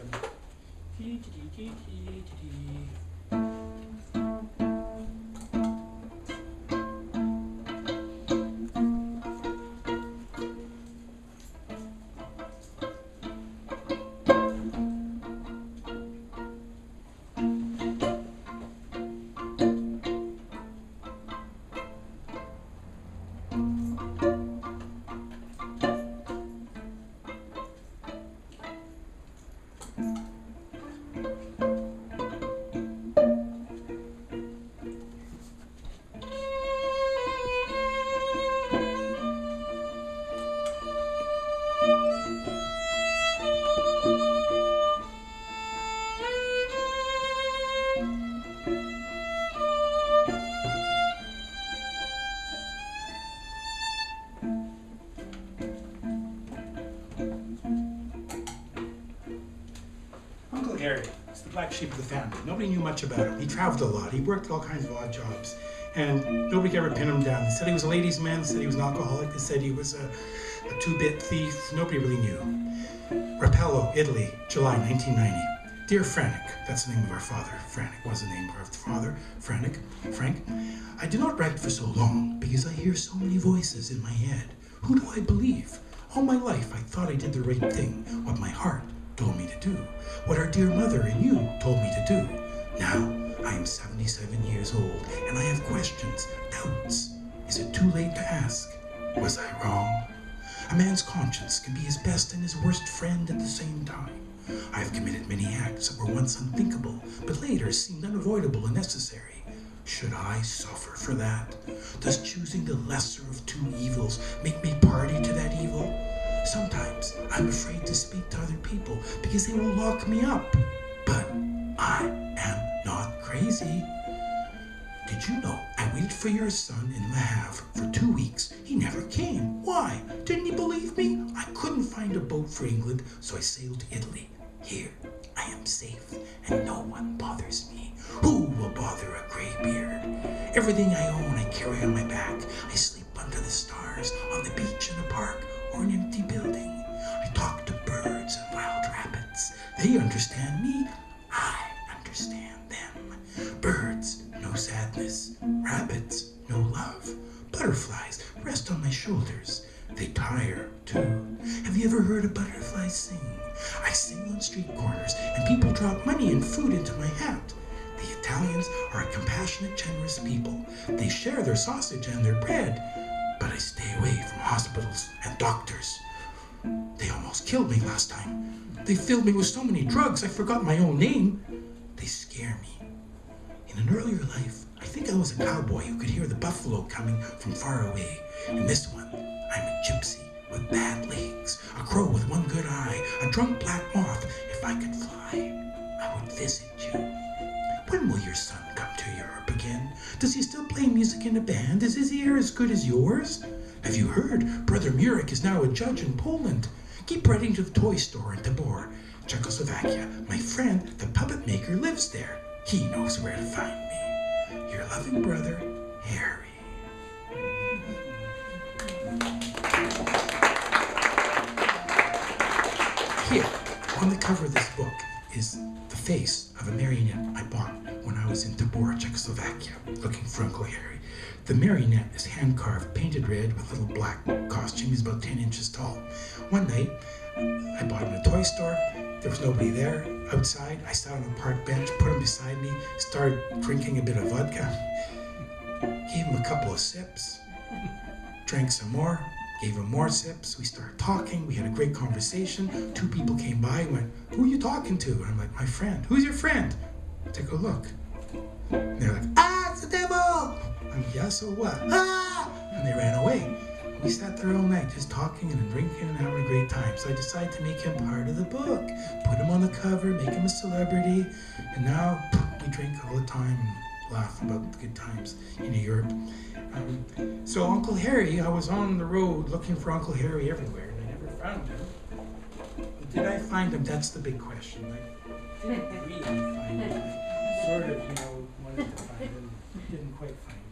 black sheep of the family. Nobody knew much about him. He traveled a lot. He worked all kinds of odd jobs. And nobody could ever pin him down. They said he was a ladies' man. They said he was an alcoholic. They said he was a two-bit thief. Nobody really knew. Rapallo, Italy, July 1990. Dear Frank, that's the name of our father. Frank was the name of our father. Frank. I do not write for so long because I hear so many voices in my head. Who do I believe? All my life I thought I did the right thing, what my heart told me to do, what our dear mother and you told me to do. Now I am 77 years old and I have questions, doubts. Is it too late to ask? Was I wrong? A man's conscience can be his best and his worst friend at the same time. I have committed many acts that were once unthinkable, but later seemed unavoidable and necessary. Should I suffer for that? Does choosing the lesser of two evils make me party to that evil? Sometimes I'm afraid to speak to other people because they will lock me up. But I am not crazy. Did you know I waited for your son in Le Havre for 2 weeks? He never came. Why? Didn't he believe me? I couldn't find a boat for England, so I sailed to Italy. Here, I am safe, and no one bothers me. Who will bother a gray beard? Everything I own I carry on my back. I sleep under the stars, on the beach in a park, or an empty building. I talk to birds and wild rabbits. They understand me. I understand them. Birds, no sadness. Rabbits, no love. Butterflies rest on my shoulders. They tire, too. Have you ever heard a butterfly sing? I sing on street corners, and people drop money and food into my hat. The Italians are a compassionate, generous people. They share their sausage and their bread. But I stay away from hospitals and doctors. They almost killed me last time. They filled me with so many drugs I forgot my own name. They scare me. In an earlier life, I think I was a cowboy who could hear the buffalo coming from far away. In this one, I'm a gypsy with bad legs, a crow with one good eye, a drunk black moth. If I could fly, I would visit you. When will your son come to Europe again? Does he still play music in a band? Is his ear as good as yours? Have you heard? Brother Murek is now a judge in Poland. Keep writing to the toy store in Tabor, Czechoslovakia. My friend, the puppet maker, lives there. He knows where to find me. Your loving brother, Harry. Here, on the cover of this book, is the face of a marionette I bought when I was in Tabor, Czechoslovakia, looking for Uncle Harry. The marionette is hand-carved, painted red with little black costume. He's about 10 inches tall. One night, I bought him in a toy store. There was nobody there. Outside, I sat on a park bench, put him beside me, started drinking a bit of vodka, gave him a couple of sips, drank some more, gave him more sips. We started talking. We had a great conversation. 2 people came by and went, "Who are you talking to?" And I'm like, "My friend." "Who's your friend?" Take a look. And they're like, "Ah, it's the devil!" I'm like, "Yeah, so what?" "Ah!" And they ran away. And we sat there all night just talking and drinking and having a great time. So I decided to make him part of the book. Put him on the cover, make him a celebrity. And now we drink all the time and laugh about the good times in Europe. So Uncle Harry, I was on the road looking for Uncle Harry everywhere, and I never found him. But did I find him? That's the big question. I didn't really find him. I sort of, wanted to find him. Didn't quite find him.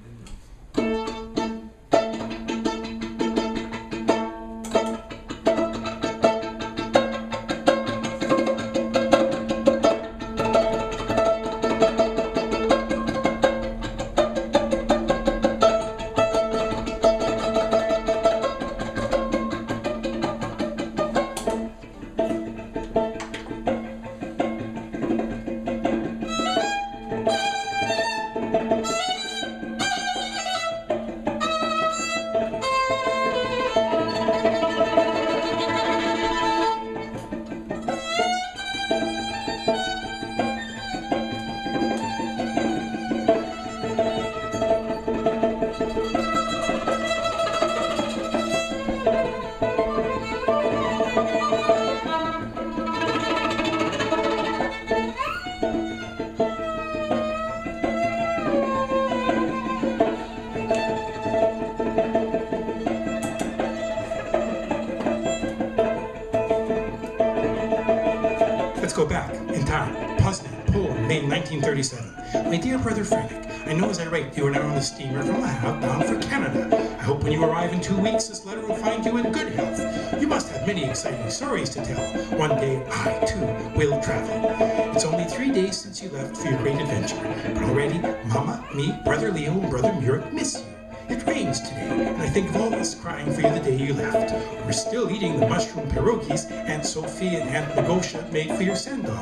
Let's go back in time. Poznan, Poland, May 1937. My dear brother Frank, I know as I write you are now on the steamer from Le Havre bound for Canada. I hope when you arrive in 2 weeks, this letter will find you in good health. You must have many exciting stories to tell. One day, I, too, will travel. It's only 3 days since you left for your great adventure, but already, Mama, me, Brother Leo, and Brother Murik miss you. It rains today, and I think of all us crying for you the day you left. We're still eating the mushroom pierogies Aunt Sophie and Aunt Negotia made for your send-off.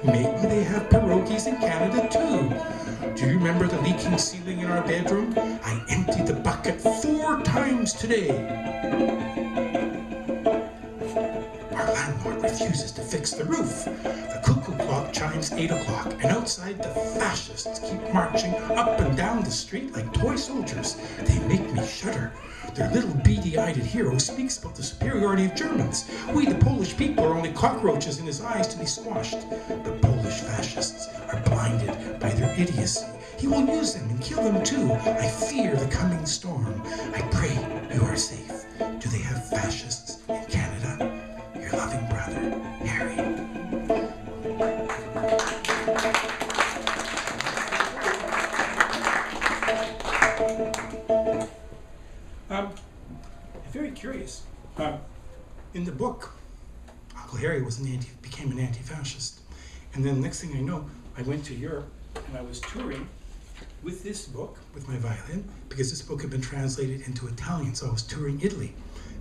Maybe they have pierogies in Canada too. Do you remember the leaking ceiling in our bedroom? I emptied the bucket 4 times today. Our landlord refuses to fix the roof. The cuckoo clock chimes 8 o'clock, and outside the fascists keep marching up and down the street like toy soldiers. They make me shudder. Their little beady-eyed hero speaks about the superiority of Germans. We, the Polish people, are only cockroaches in his eyes to be squashed. The Polish fascists are blinded by their idiocy. He will use them and kill them too. I fear the coming storm. I pray you are safe. Do they have fascists in Canada? Your loving brother, Harry. I'm very curious. In the book, Uncle Harry became an anti-fascist. And then next thing I know, I went to Europe and I was touring with this book, with my violin, because this book had been translated into Italian. So I was touring Italy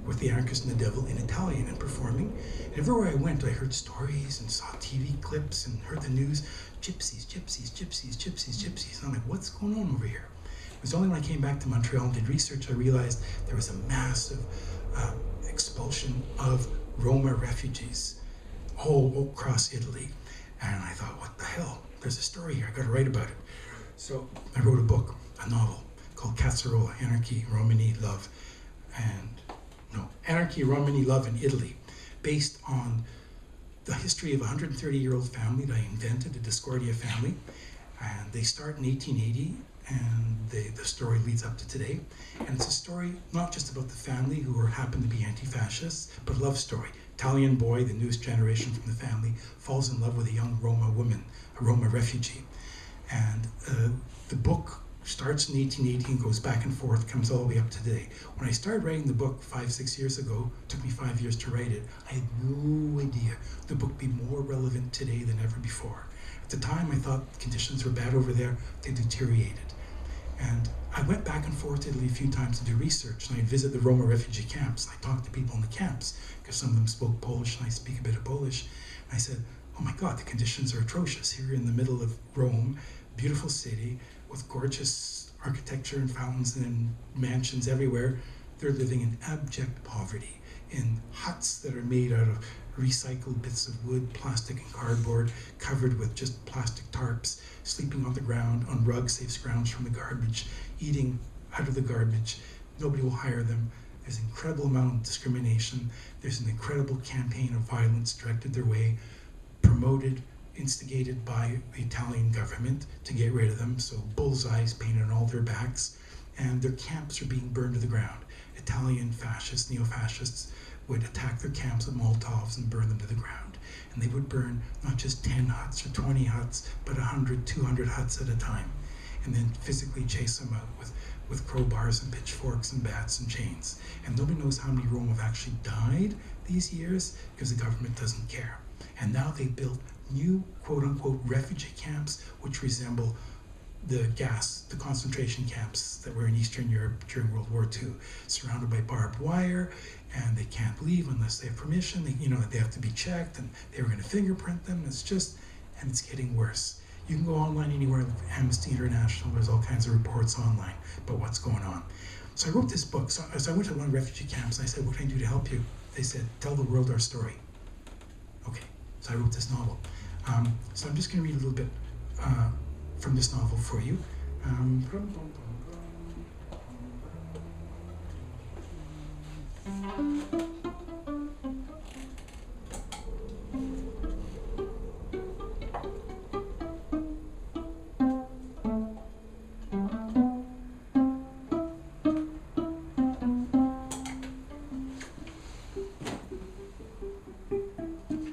with the Anarchist and the Devil in Italian and performing. And everywhere I went, I heard stories and saw TV clips and heard the news. Gypsies, gypsies, gypsies, gypsies, gypsies. And I'm like, what's going on over here? It was only when I came back to Montreal and did research, I realized there was a massive expulsion of Roma refugees all across Italy. And I thought, what the hell? There's a story here, I gotta write about it. So I wrote a book, a novel, called Cazzarola, Anarchy, Romany, Love, Anarchy, Romany, Love in Italy, based on the history of a 130-year-old family that I invented, the Concordia family. And they start in 1880, and the story leads up to today. And it's a story not just about the family who happen to be anti-fascists, but a love story. Italian boy, the newest generation from the family, falls in love with a young Roma woman, a Roma refugee. And the book starts in 1880 and goes back and forth, comes all the way up to today. When I started writing the book 5-6 years ago, it took me 5 years to write it, I had no idea the book would be more relevant today than ever before. At the time, I thought conditions were bad over there, they deteriorated. And I went back and forth to Italy a few times to do research, and I'd visit the Roma refugee camps, and I talked to people in the camps, because some of them spoke Polish, and I speak a bit of Polish. And I said, oh my God, the conditions are atrocious. Here in the middle of Rome, beautiful city, with gorgeous architecture and fountains and mansions everywhere, they're living in abject poverty, in huts that are made out of recycled bits of wood, plastic and cardboard, covered with just plastic tarps, sleeping on the ground, on rugs they've scrounged from the garbage, eating out of the garbage. Nobody will hire them. There's an incredible amount of discrimination. There's an incredible campaign of violence directed their way, promoted, instigated by the Italian government to get rid of them, so bullseyes painted on all their backs, and their camps are being burned to the ground. Italian fascists, neo-fascists, would attack their camps with Molotovs and burn them to the ground. And they would burn not just 10 huts or 20 huts, but 100, 200 huts at a time, and then physically chase them out with crowbars and pitchforks and bats and chains. And nobody knows how many Roma have actually died these years, because the government doesn't care. And now they built new quote-unquote refugee camps which resemble the concentration camps that were in Eastern Europe during World War II, surrounded by barbed wire, and they can't leave unless they have permission. They have to be checked, and they were going to fingerprint them. It's getting worse. You can go online anywhere, like Amnesty International, there's all kinds of reports online about what's going on. So I wrote this book. So I went to one refugee camps, and I said, what can I do to help you? They said, tell the world our story. Okay, so I wrote this novel. So I'm just going to read a little bit from this novel for you.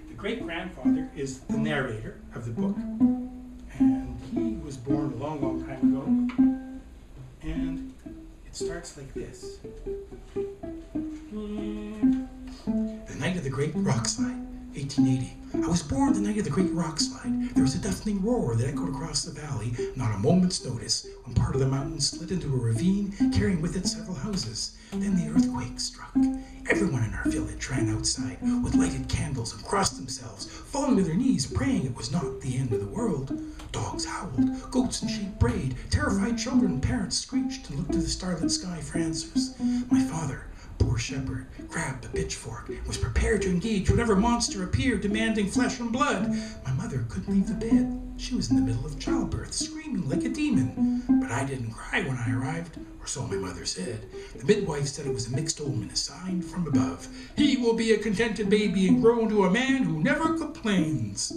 The great-grandfather is the narrator of the book. born a long, long time ago. And it starts like this. The night of the Great Rock Slide, 1880. I was born the night of the Great Rock Slide. There was a deafening roar that echoed across the valley, not a moment's notice, when part of the mountain slid into a ravine, carrying with it several houses. Then the earthquake struck. Everyone in our village ran outside with lighted candles and crossed themselves, falling to their knees, praying it was not the end of the world. Dogs howled, goats and sheep brayed, terrified children and parents screeched and looked to the starlit sky for answers. My father, poor shepherd, grabbed a pitchfork and was prepared to engage whatever monster appeared demanding flesh and blood. My mother couldn't leave the bed. She was in the middle of childbirth, screaming like a demon. But I didn't cry when I arrived, or so my mother said. The midwife said it was a mixed omen, a sign from above. He will be a contented baby and grow into a man who never complains.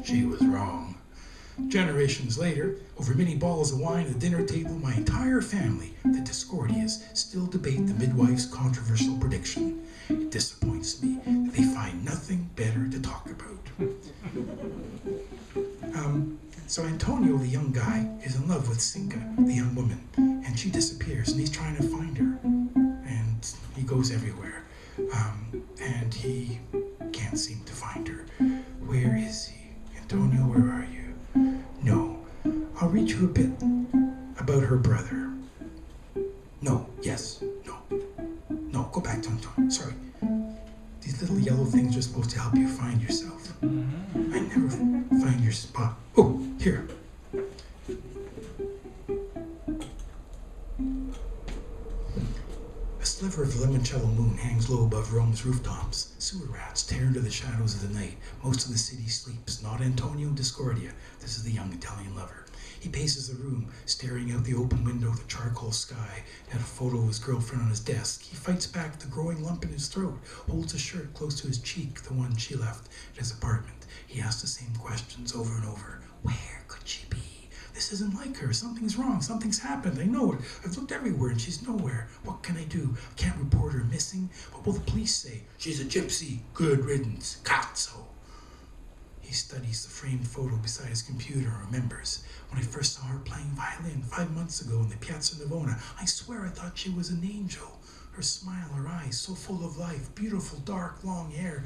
She was wrong. Generations later, over many bottles of wine at the dinner table, my entire family, the Discordias, still debate the midwife's controversial prediction. It disappoints me that they find nothing better to talk about. So Antonio, the young guy, is in love with Cinca, the young woman, and she disappears, and he's trying to find her. And he goes everywhere, and he can't seem to find her. Where is he? Antonio, where are you? No, I'll read you a bit about her brother. No, yes, no, go back to Antonio, sorry. These little yellow things are supposed to help you find yourself. I never find your spot. Oh, here. A sliver of the limoncello moon hangs low above Rome's rooftops. Sewer rats tear into the shadows of the night. Most of the city sleeps. Not Antonio Discordia. This is the young Italian lover. He paces the room, staring out the open window of the charcoal sky, and a photo of his girlfriend on his desk. He fights back the growing lump in his throat, holds a shirt close to his cheek, the one she left at his apartment. He asks the same questions over and over. Where could she be? This isn't like her. Something's wrong. Something's happened. I know it. I've looked everywhere and she's nowhere. What can I do? I can't report her missing. What will the police say? She's a gypsy. Good riddance. Cazzo. He studies the framed photo beside his computer and remembers. When I first saw her playing violin 5 months ago in the Piazza Navona, I swear I thought she was an angel. Her smile, her eyes, so full of life, beautiful, dark, long hair.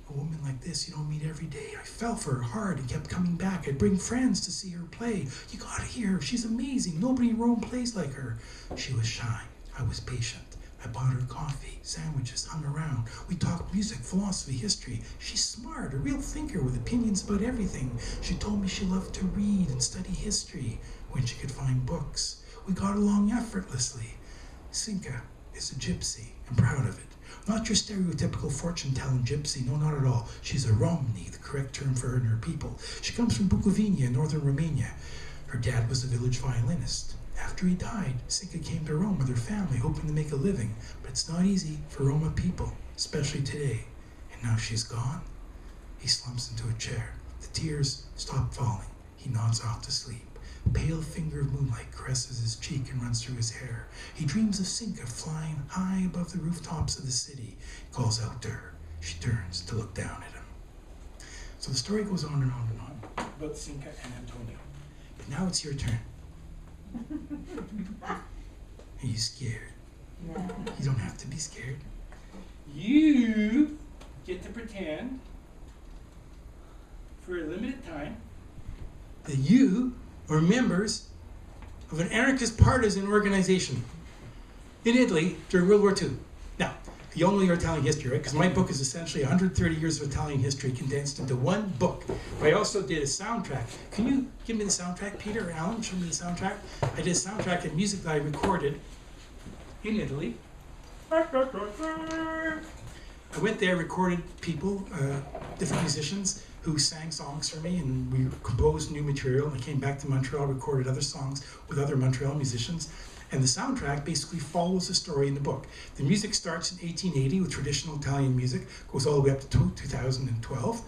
A woman like this you don't meet every day. I fell for her hard and kept coming back. I'd bring friends to see her play. You gotta hear her. She's amazing. Nobody in Rome plays like her. She was shy. I was patient. I bought her coffee, sandwiches, hung around. We talked music, philosophy, history. She's smart, a real thinker with opinions about everything. She told me she loved to read and study history when she could find books. We got along effortlessly. Cinca is a gypsy. I'm proud of it. Not your stereotypical fortune-telling gypsy, no, not at all. She's a Romni, the correct term for her and her people. She comes from Bukovina in northern Romania. Her dad was a village violinist. After he died, Cinca came to Rome with her family, hoping to make a living. But it's not easy for Roma people, especially today. And now she's gone. He slumps into a chair. The tears stop falling. He nods off to sleep. A pale finger of moonlight caresses his cheek and runs through his hair. He dreams of Cinca flying high above the rooftops of the city. He calls out to her. She turns to look down at him. So the story goes on and on and on about Cinca and Antonio. But now it's your turn. Are you scared? No. You don't have to be scared. You get to pretend for a limited time That you are members of an anarchist partisan organization in Italy during World War II. Now, you all know your Italian history, right? Because my book is essentially 130 years of Italian history condensed into one book. But I also did a soundtrack. Can you give me the soundtrack, Peter or Alan? Show me the soundtrack. I did a soundtrack and music that I recorded in Italy. I went there, recorded people, different musicians who sang songs for me, and we composed new material. I came back to Montreal, recorded other songs with other Montreal musicians. And the soundtrack basically follows the story in the book. The music starts in 1880 with traditional Italian music, goes all the way up to 2012.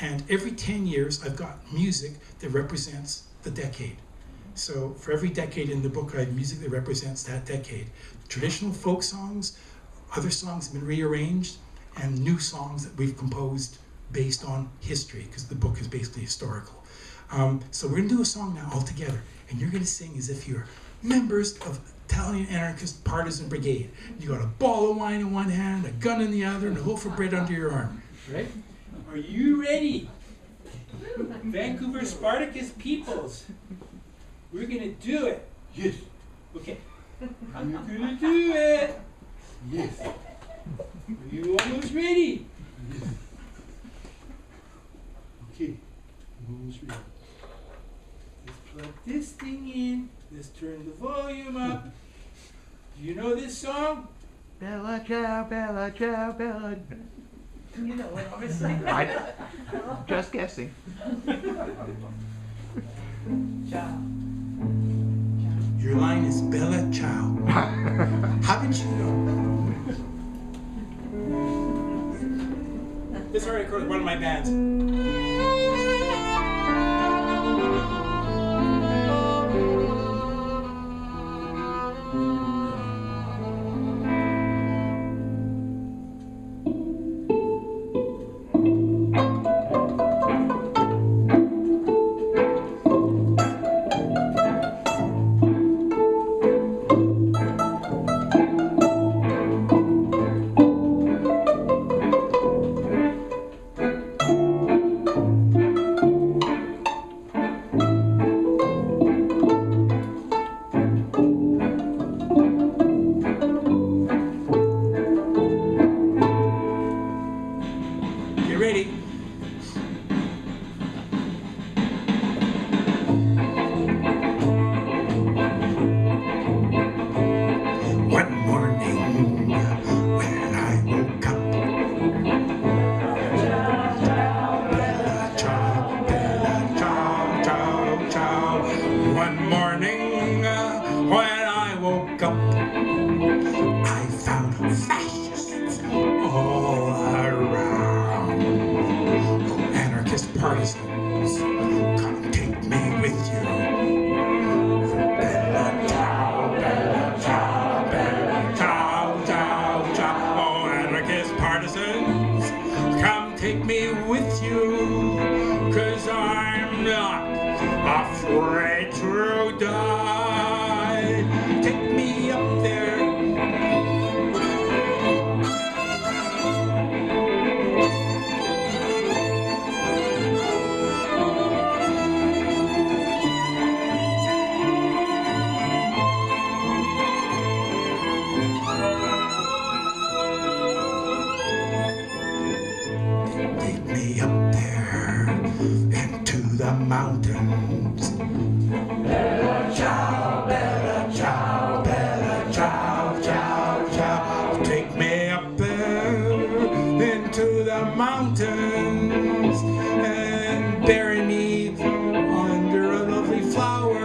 And every 10 years, I've got music that represents the decade. So for every decade in the book, I have music that represents that decade. Traditional folk songs, other songs have been rearranged, and new songs that we've composed based on history, because the book is basically historical. So we're gonna do a song now all together, and you're gonna sing as if you're members of Italian Anarchist Partisan Brigade. You got a ball of wine in one hand, a gun in the other, and a loaf of bread under your arm. Right? Are you ready? Vancouver Spartacus peoples. We're gonna do it. Yes. Okay. We're gonna do it. Yes. Are you almost ready? Yes. Okay. I'm almost ready. Let's plug this thing in. Let's turn the volume up. Do you know this song? Bella ciao, Bella ciao, Bella. You know it, obviously. Just guessing. Ciao. Your line is Bella Ciao. Haven't you know? This is already recorded one of my bands. You ready? One morning when I woke up, Bella ciao, Bella ciao, ciao, ciao. One morning when I woke up, I found fascists all around. Oh, anarchist partisans, come take me with you. Bella ciao, Bella ciao, Bella ciao, ciao, ciao. Oh, anarchist partisans, come take me with you. 'Cause I'm not afraid to die. Take me up there. Take me up there into the mountains. Bella ciao, Bella ciao, Bella ciao, ciao, ciao. Take me up there into the mountains and bury me under a lovely flower.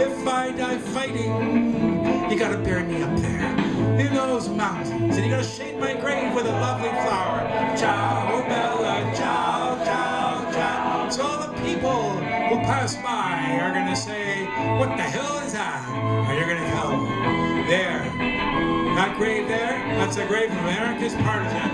If I die fighting, you gotta bury me up there in those mountains, and you gotta shade my grave with a lovely flower. Ciao, Bella, ciao, ciao, ciao. So all the people who pass by are gonna say, what the hell is that? And you're gonna tell them, there, that grave there, that's a grave of an anarchist partisan.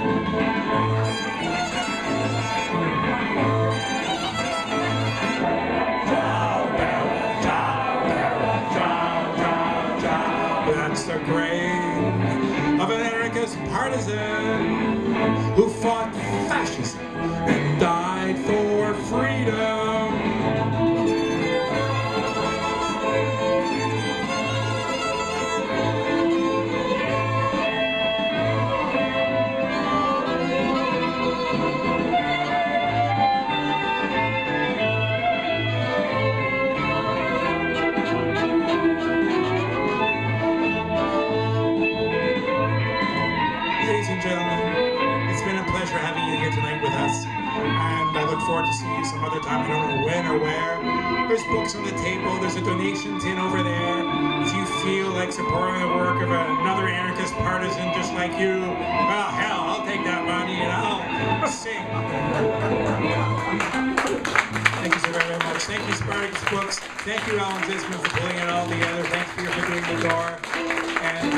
That's the grave of an anarchist partisan who fought fascism and died for freedom. forward to seeing you some other time. I don't know when or where. There's books on the table. There's a donation tin over there. If you feel like supporting the work of another anarchist partisan just like you, well, hell, I'll take that money and I'll sing. Thank you so very much. Thank you, Spartacus Books. Thank you, Alan Zisman, for pulling it all together. Thanks for doing the door. And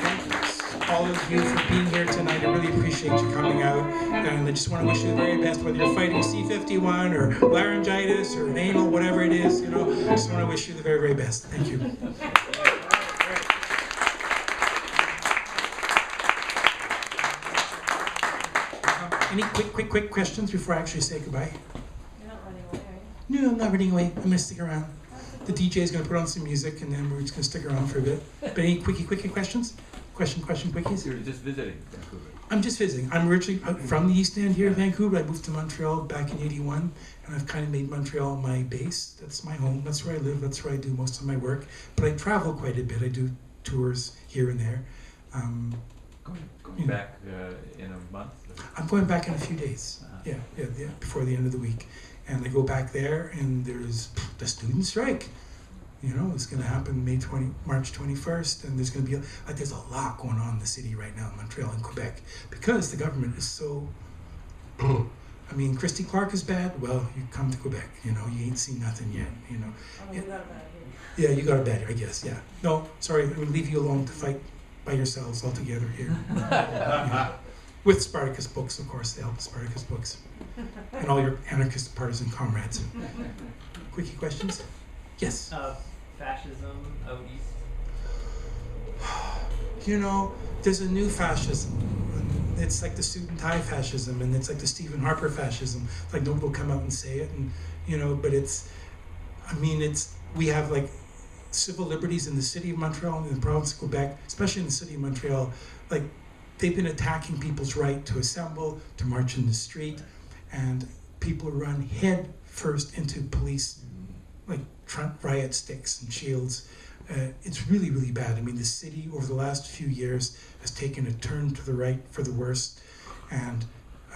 thanks all of you for being here tonight. I really appreciate you coming out. And I just want to wish you the very best, whether you're fighting C51 or laryngitis or an anal, whatever it is, you know. I just want to wish you the very, very best. Thank you. Any quick questions before I actually say goodbye? You're not running away, are you? No, I'm not running away. I'm gonna stick around. The DJ is gonna put on some music, and then we're just gonna stick around for a bit. But any quickie questions? Question, quickies? You're just visiting Vancouver. I'm just visiting. I'm originally from the East End here in Vancouver. I moved to Montreal back in '81, and I've kind of made Montreal my base. That's my home. That's where I live. That's where I do most of my work. But I travel quite a bit. I do tours here and there. Going back in a month? I'm going back in a few days. Yeah, before the end of the week. And I go back there, and there's the student strike. You know, it's going to happen March 21st, and there's going to be there's a lot going on in the city right now, in Montreal and Quebec, because the government is so. I mean, Christy Clark is bad. Well, you come to Quebec. You know, you ain't seen nothing yet. You know. Oh, you got a bad Yeah, you got a bad, I guess. Yeah. No, sorry, I'm going to leave you alone to fight by yourselves all together here. Yeah. With Spartacus Books, of course. They help Spartacus Books. And all your anarchist partisan comrades. Quickie questions? Yes? Fascism out east. You know, there's a new fascism. It's like the suit and tie fascism, and it's like the Stephen Harper fascism. Like, nobody will come out and say it, and, you know, but we have, like, civil liberties in the city of Montreal and in the province of Quebec, especially in the city of Montreal. Like, they've been attacking people's right to assemble, to march in the street, and people run head first into police, like riot sticks and shields. It's really, really bad. I mean, the city over the last few years has taken a turn to the right for the worst. And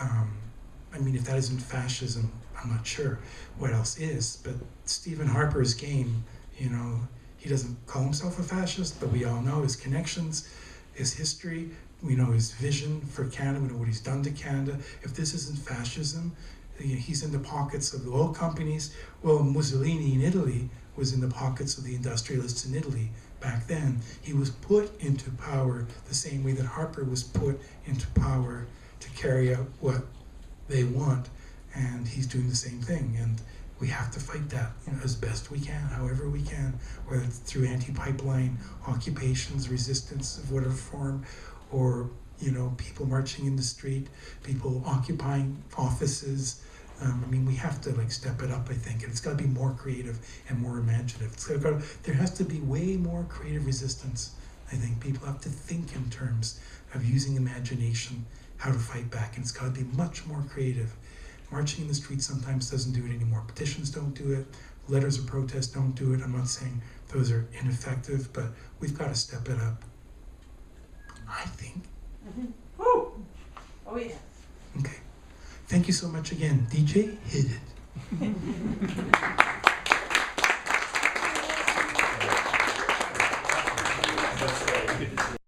I mean, if that isn't fascism, I'm not sure what else is. But Stephen Harper's game, you know, he doesn't call himself a fascist, but we all know his connections, his history. We know his vision for Canada. We know what he's done to Canada. If this isn't fascism, he's in the pockets of the oil companies. Well, Mussolini in Italy was in the pockets of the industrialists in Italy back then. He was put into power the same way that Harper was put into power to carry out what they want, and he's doing the same thing. And we have to fight that, you know, as best we can, however we can, whether it's through anti-pipeline occupations, resistance of whatever form, or, you know, people marching in the street, people occupying offices. I mean, we have to, like, step it up, I think, and it's got to be more creative and more imaginative. There has to be way more creative resistance. I think people have to think in terms of using imagination, how to fight back, and it's got to be much more creative. Marching in the street sometimes doesn't do it anymore. Petitions don't do it. Letters of protest don't do it. I'm not saying those are ineffective, but we've got to step it up, I think. Mm-hmm. Woo! Oh, yeah. Okay. Thank you so much again. DJ, hit it.